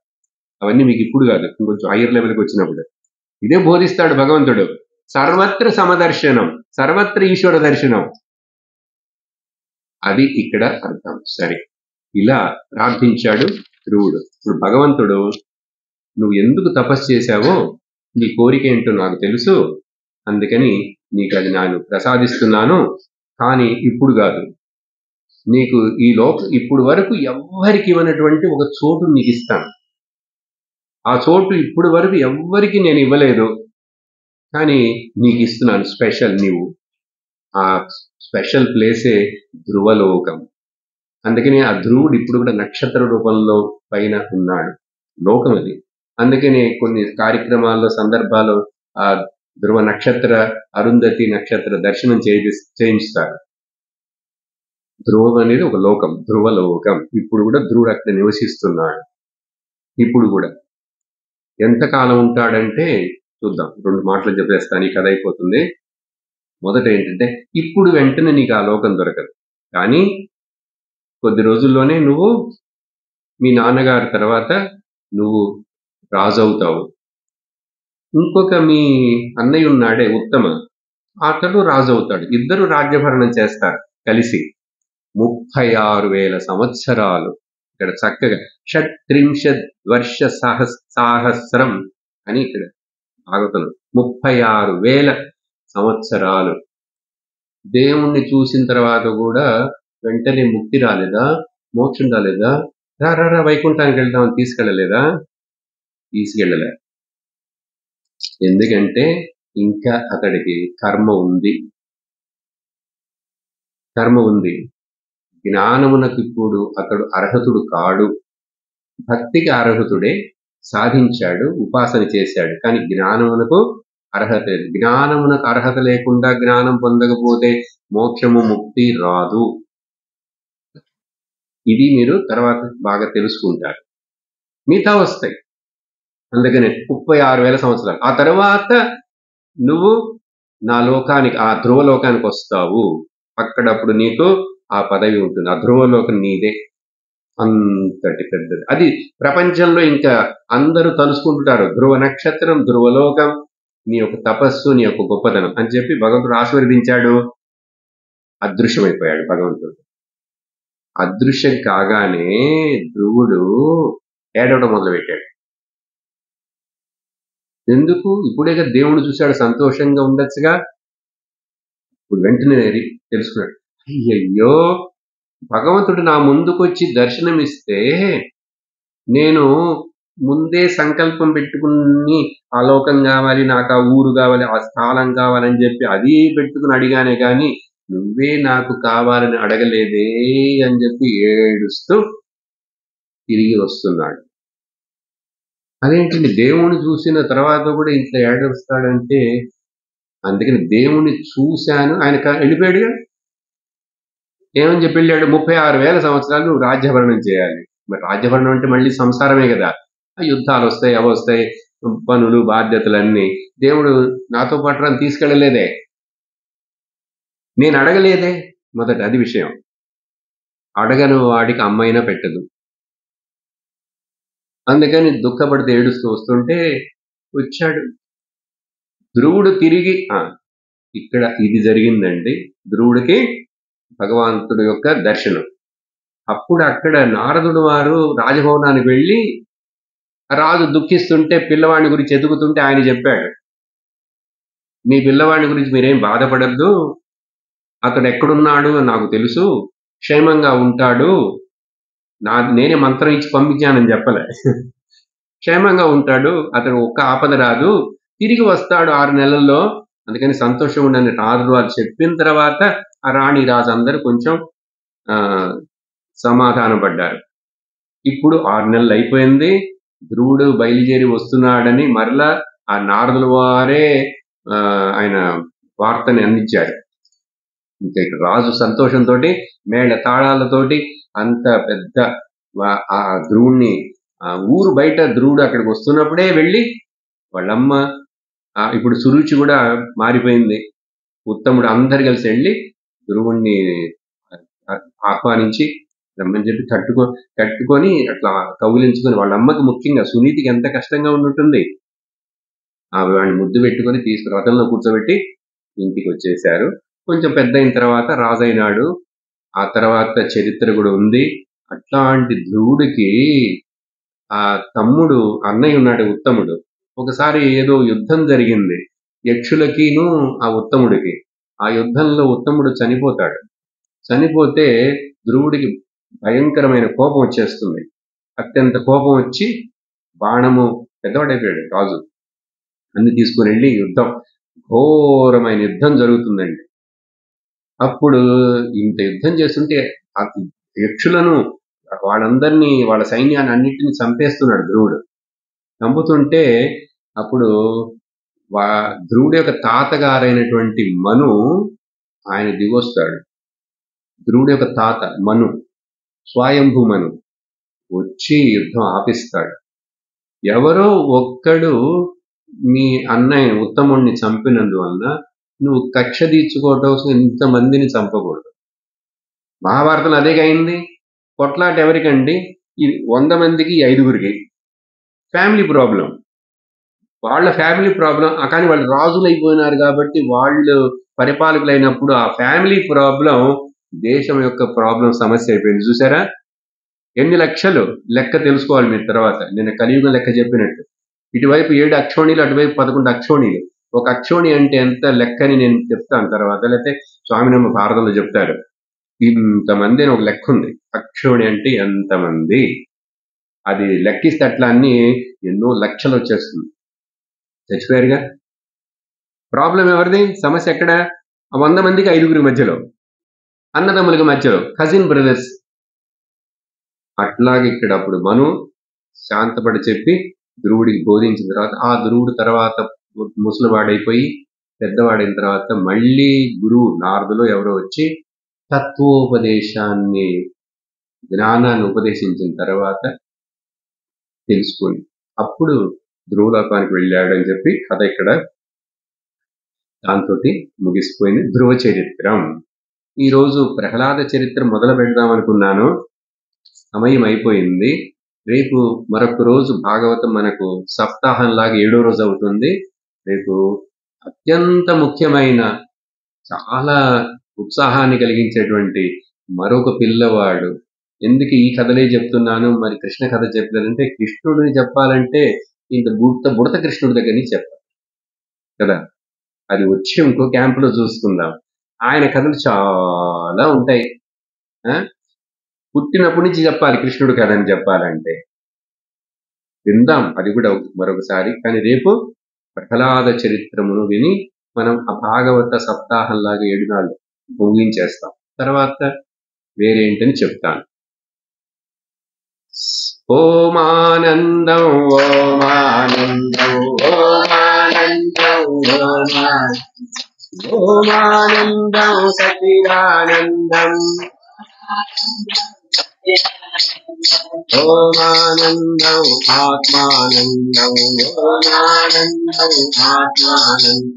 Speaker 1: అవన్నీ మీకు ఇప్పుడు కాదు, ఇంకొంచెం హైయర్ లెవెల్కి వచ్చినప్పుడు ఇదే బోధిస్తాడు భగవంతుడు. సర్వత్ర సమదర్శనం, సర్వత్ర ఈశ్వర దర్శనం, అది ఇక్కడ అర్థం. సరే, ఇలా ప్రార్థించాడు ధ్రువుడు. ఇప్పుడు భగవంతుడు, నువ్వు ఎందుకు తపస్సు చేశావో, నీ కోరిక ఏంటో నాకు తెలుసు, అందుకని నీకు అది నేను ప్రసాదిస్తున్నాను. కానీ ఇప్పుడు కాదు, నీకు ఈ ఇప్పుడు వరకు ఎవ్వరికి ఇవ్వనటువంటి ఒక చోటు నీకు ఇస్తాను. ఆ చోటు ఇప్పుడు వరకు ఎవ్వరికి నేను ఇవ్వలేదు, కానీ నీకు ఇస్తున్నాను స్పెషల్. నీవు ఆ స్పెషల్ ప్లేసే ధ్రువలోకం. అందుకని ఆ ధ్రువుడు ఇప్పుడు కూడా నక్షత్ర రూపంలో పైన ఉన్నాడు, లోకం అది. అందుకని కొన్ని కార్యక్రమాల్లో సందర్భాలు ఆ ధ్రువ నక్షత్ర, అరుంధతి నక్షత్ర దర్శనం చేయిస్తారు. ధ్రువం అనేది ఒక లోకం, ధ్రువలోకం. ఇప్పుడు కూడా ధ్రువుడు అక్కడ నివసిస్తున్నాడు. ఇప్పుడు కూడా ఎంతకాలం ఉంటాడంటే చూద్దాం, 2 మాటలు చెప్పేస్తాను, ఈ కథ అయిపోతుంది. మొదట ఏంటంటే, ఇప్పుడు వెంటనే నీకు ఆ లోకం దొరకదు, కానీ కొద్ది రోజుల్లోనే నువ్వు మీ నాన్నగారి తర్వాత నువ్వు రాజు అవుతావు. ఇంకొక మీ అన్నయ్య ఉన్నాడే ఉత్తమ, అతడు రాజు అవుతాడు. ఇద్దరు రాజ్యభరణం చేస్తారు కలిసి 36,000 సంవత్సరాలు. ఇక్కడ చక్కగా 36 వర్ష సాహస్రం అని ఇక్కడ భాగవతం 36,000 సంవత్సరాలు. దేవుణ్ణి చూసిన తర్వాత కూడా వెంటనే ముక్తి రాలేదా, మోక్షం రాలేదా? రా వైకుంఠానికి వెళ్దామని తీసుకెళ్ళలేదా? తీసుకెళ్ళలే. ఎందుకంటే ఇంకా అతడికి కర్మ ఉంది. కర్మ ఉంది. జ్ఞానమునకిప్పుడు అతడు అర్హతుడు కాడు. భక్తికి అర్హతుడే, సాధించాడు, ఉపాసన చేశాడు. కానీ జ్ఞానమునకు అర్హత లేదు. జ్ఞానమునకు అర్హత లేకుండా జ్ఞానం పొందకపోతే మోక్షము, ముక్తి రాదు. ఇది మీరు తర్వాత బాగా తెలుసుకుంటారు. మిగతా వస్తాయి. అందుకనే 36,000 సంవత్సరాలు. ఆ తర్వాత నువ్వు నా లోకానికి, ఆ ధ్రువలోకానికి వస్తావు. అక్కడప్పుడు నీకు ఆ పదవి ఉంటుంది. ఆ ధ్రువలోకం నీదే. అంతటి పెద్దది. అది ప్రపంచంలో ఇంకా అందరూ తలుసుకుంటుంటారు. ధ్రువ నక్షత్రం, ధ్రువలోకం, నీ యొక్క తపస్సు, నీ యొక్క గొప్పతనం అని చెప్పి భగవంతుడు ఆశీర్వదించాడు. అదృశ్యమైపోయాడు భగవంతుడు. అదృశ్యం కాగానే ధ్రువుడు ఏడవడం మొదలుపెట్టాడు. ఎందుకు? ఇప్పుడే కదా దేవుడు చూశాడు, సంతోషంగా ఉండొచ్చుగా. ఇప్పుడు వెంటనే తెలుసుకున్నాడు, అయ్యయ్యో భగవంతుడు నా ముందుకొచ్చి దర్శనమిస్తే నేను ముందే సంకల్పం పెట్టుకుని ఆ లోకం కావాలి, నాకు ఆ ఊరు కావాలి, ఆ స్థానం కావాలని చెప్పి అది పెట్టుకుని అడిగానే కానీ నువ్వే నాకు కావాలని అడగలేదే అని చెప్పి ఏడుస్తూ తిరిగి వస్తున్నాడు. అదేంటండి, దేవుణ్ణి చూసిన తర్వాత కూడా ఇంట్లో ఏడుస్తాడంటే, అందుకని దేవుణ్ణి చూశాను, ఆయన వెళ్ళిపోయాడుగా. ఏమని చెప్పి వెళ్ళాడు? 36,000 సంవత్సరాలు నువ్వు రాజ్యభరణం చేయాలి. మరి రాజ్యభరణం అంటే మళ్ళీ సంసారమే కదా. యుద్ధాలు వస్తాయి, అవి వస్తాయి, పనులు, బాధ్యతలన్నీ. దేవుడు నాతో పాటు రాని తీసుకెళ్ళలేదే, నేను అడగలేదే. మొదట అది విషయం. అడగను వాడికి అమ్మైనా పెట్టదు. అందుకని దుఃఖపడితే ఏడుస్తూ వస్తుంటే వచ్చాడు ధ్రువుడు తిరిగి. ఇక్కడ ఇది జరిగిందండి, ధ్రువుడికి భగవంతుడి యొక్క దర్శనం. అప్పుడు అక్కడ నారదుడు వారు రాజభవనానికి వెళ్ళి రాజు దుఃఖిస్తుంటే, పిల్లవాడిని గురించి ఎదుగుతుంటే ఆయన చెప్పాడు, మీ పిల్లవాడిని గురించి మీరేం బాధపడద్దు, అతడు ఎక్కడున్నాడు నాకు తెలుసు, క్షేమంగా ఉంటాడు, నేనే మంత్రం ఇచ్చి పంపించానని చెప్పలే. క్షేమంగా ఉంటాడు, అతడు ఒక్క ఆపద రాదు, తిరిగి వస్తాడు 6 నెలల్లో. అందుకని సంతోషం ఉండని నారదుడు వారు చెప్పిన తర్వాత ఆ రాణి రాజు అందరూ కొంచెం సమాధాన పడ్డారు. ఇప్పుడు 6 నెలలు అయిపోయింది, ధ్రువుడు బయలుదేరి వస్తున్నాడని మరలా ఆ నారదుల వారే ఆయన వార్తని అందించారు. ఇంకా రాజు సంతోషంతో మేళ తాళాలతోటి అంత పెద్ద ఆ ధ్రువుణ్ణి, ఊరు బయట ధ్రువుడు అక్కడికి వస్తున్నప్పుడే వెళ్ళి వాళ్ళమ్మ, ఇప్పుడు సురుచి కూడా మారిపోయింది, ఉత్తముడు అందరు కలిసి వెళ్ళి ధ్రువుణ్ణి ఆహ్వానించి రమ్మని చెప్పి కట్టుకొని అట్లా కౌగిలించుకొని, వాళ్ళ అమ్మకి ముఖ్యంగా సునీతికి ఎంత కష్టంగా ఉంటుంది, వాడిని ముద్దు పెట్టుకొని తీసుకుని రథంలో కూర్చోబెట్టి ఇంటికి వచ్చేశారు. కొంచెం పెద్ద అయిన తర్వాత రాజైనాడు. ఆ తర్వాత చరిత్ర కూడా ఉంది. అట్లాంటి ధ్రువుడికి ఆ తమ్ముడు, అన్నయ్య ఉన్నాడు ఉత్తముడు. ఒకసారి ఏదో యుద్ధం జరిగింది యక్షులకిను ఆ ఉత్తముడికి. ఆ యుద్ధంలో ఉత్తముడు చనిపోతాడు. చనిపోతే ధ్రువుడికి భయంకరమైన కోపం వచ్చేస్తుంది. అత్యంత కోపం వచ్చి బాణము, పెద్దవాడైపోయాడు రాజు, అన్ని తీసుకుని వెళ్ళి యుద్ధం, ఘోరమైన యుద్ధం జరుగుతుందండి. అప్పుడు ఇంత యుద్ధం చేస్తుంటే యక్షులను, వాళ్ళందరినీ, వాళ్ళ సైన్యాన్ని అన్నింటినీ చంపేస్తున్నాడు ధ్రువుడు. చంపుతుంటే అప్పుడు ధ్రువుడి యొక్క తాతగారైనటువంటి మను ఆయన దిగొస్తాడు. ధ్రువుడి యొక్క తాత మను, స్వయంభూ మను వచ్చి యుద్ధం ఆపిస్తాడు. ఎవరో ఒక్కడు మీ అన్నయ్య ఉత్తముణ్ణి చంపినందువలన నువ్వు కక్ష తీర్చుకోవటం ఇంతమందిని చంపకూడదు. మహాభారతంలో అదేగా అయింది. కొట్లాట ఎవరికండి? 100 మందికి 5గురికి. ఫ్యామిలీ ప్రాబ్లం, వాళ్ళ ఫ్యామిలీ ప్రాబ్లం. కానీ వాళ్ళు రాజులు అయిపోయినారు కాబట్టి, వాళ్ళు పరిపాలకులైనప్పుడు ఆ ఫ్యామిలీ ప్రాబ్లం దేశం యొక్క ప్రాబ్లం, సమస్య అయిపోయింది. చూసారా? ఎన్ని లక్షలు లెక్క తెలుసుకోవాలి మీరు తర్వాత. నేను కలియుగం లెక్క చెప్పినట్టు, ఇటువైపు 7 అక్షోణీలు, అటువైపు 11 అక్షోణీలు. ఒక అక్షోణి అంటే ఎంత లెక్కని నేను చెప్తాను తర్వాత, లేకపోతే స్వామినమ్మ భారతంలో చెప్తారు. ఇంతమంది అని ఒక లెక్క ఉంది. అక్షోణి అంటే ఎంతమంది, అది లెక్కిస్తే అట్లా అన్ని ఎన్నో లక్షలు వచ్చేస్తుంది. చచ్చిపోయారుగా. ప్రాబ్లం ఎవరిది? సమస్య ఎక్కడ? 100 మందికి 5గురి మధ్యలో. అన్నదమ్ములకి మధ్యలో కజిన్ బ్రదర్స్. అట్లాగే ఇక్కడ అప్పుడు మను శాంతపడి చెప్పి ధ్రువుడికి బోధించిన తర్వాత, ఆ ధ్రువుడు తర్వాత ముసలివాడైపోయి పెద్దవాడైన తర్వాత మళ్ళీ గురువు నారదులో ఎవరో వచ్చి తత్వోపదేశాన్ని, జ్ఞానాన్ని ఉపదేశించిన తర్వాత తెలుసుకొని అప్పుడు ధ్రువలోకానికి వెళ్ళాడని చెప్పి కథ ఇక్కడ దాంతో ముగిసిపోయింది. ధ్రువ చరిత్రం. ఈరోజు ప్రహ్లాద చరిత్ర మొదలు పెడదాం అనుకున్నాను, సమయం అయిపోయింది. రేపు మరొక రోజు భాగవతం మనకు సప్తాహంలాగా 7వ రోజు అవుతుంది. రేపు అత్యంత ముఖ్యమైన, చాలా ఉత్సాహాన్ని కలిగించేటువంటి మరొక పిల్లవాడు. ఎందుకు ఈ కథలే చెప్తున్నాను, మరి కృష్ణ కథ చెప్పలేదంటే, కృష్ణుడిని చెప్పాలంటే ఇంత బుడత కృష్ణుడి దగ్గర నుంచి చెప్పాలి కదా. అది వచ్చి ఇంకో క్యాంపులో చూసుకుందాం. ఆయన కథలు చాలా ఉంటాయి. పుట్టినప్పటి నుంచి చెప్పాలి కృష్ణుడు కథ అని చెప్పాలంటే. విందాం అది కూడా మరొకసారి. కానీ రేపు ప్రహ్లాద చరిత్రమును విని మనం ఆ భాగవత సప్తాహంలాగా 7 నాళ్ళు ముగించేస్తాం. తర్వాత వేరేంటని చెప్తాను. ఓమానందం ఓమానందం ఓమానందం ఓమానందం సచిదానందం ఓమానందం ఆత్మానందం ఓమానందం ఆత్మానందం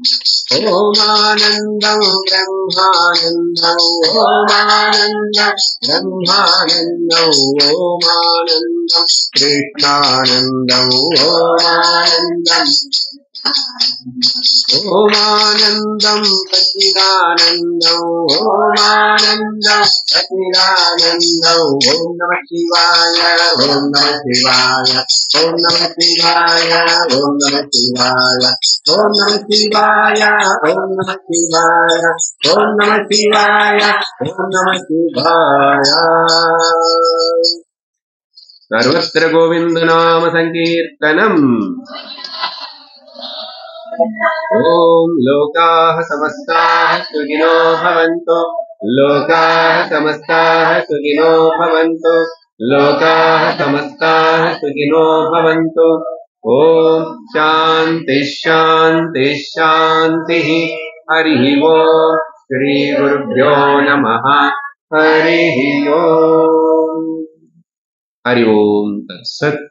Speaker 1: ఓమానందం బ్రహ్మానందం ఓమానందం బ్రహ్మానందం ఓమానందం కృష్ణానందం ఓమానందం ఓమానందం సచ్చిదానందం ఓమానందం సచ్చిదానందం. ఓం నమః శివాయ ఓం నమః శివాయ ఓం నమః శివాయ ఓం నమః శివాయ ఓం నమః శివాయ ఓం నమః శివాయ ఓం నమః శివాయ ఓం నమః శివాయ. సర్వత్ర గోవింద నామ సంకీర్తనం. ఓం లోకాః సమస్తాః సుఖినో భవంతు లోకాః సమస్తాః సుఖినో భవంతు లోకాః సమస్తాః సుఖినో భవంతు. ఓం శాంతి శాంతి శాంతి. హరి ఓం. శ్రీ గురుభ్యో నమః. హరి ఓం. హరి ఓం. తత్సత్.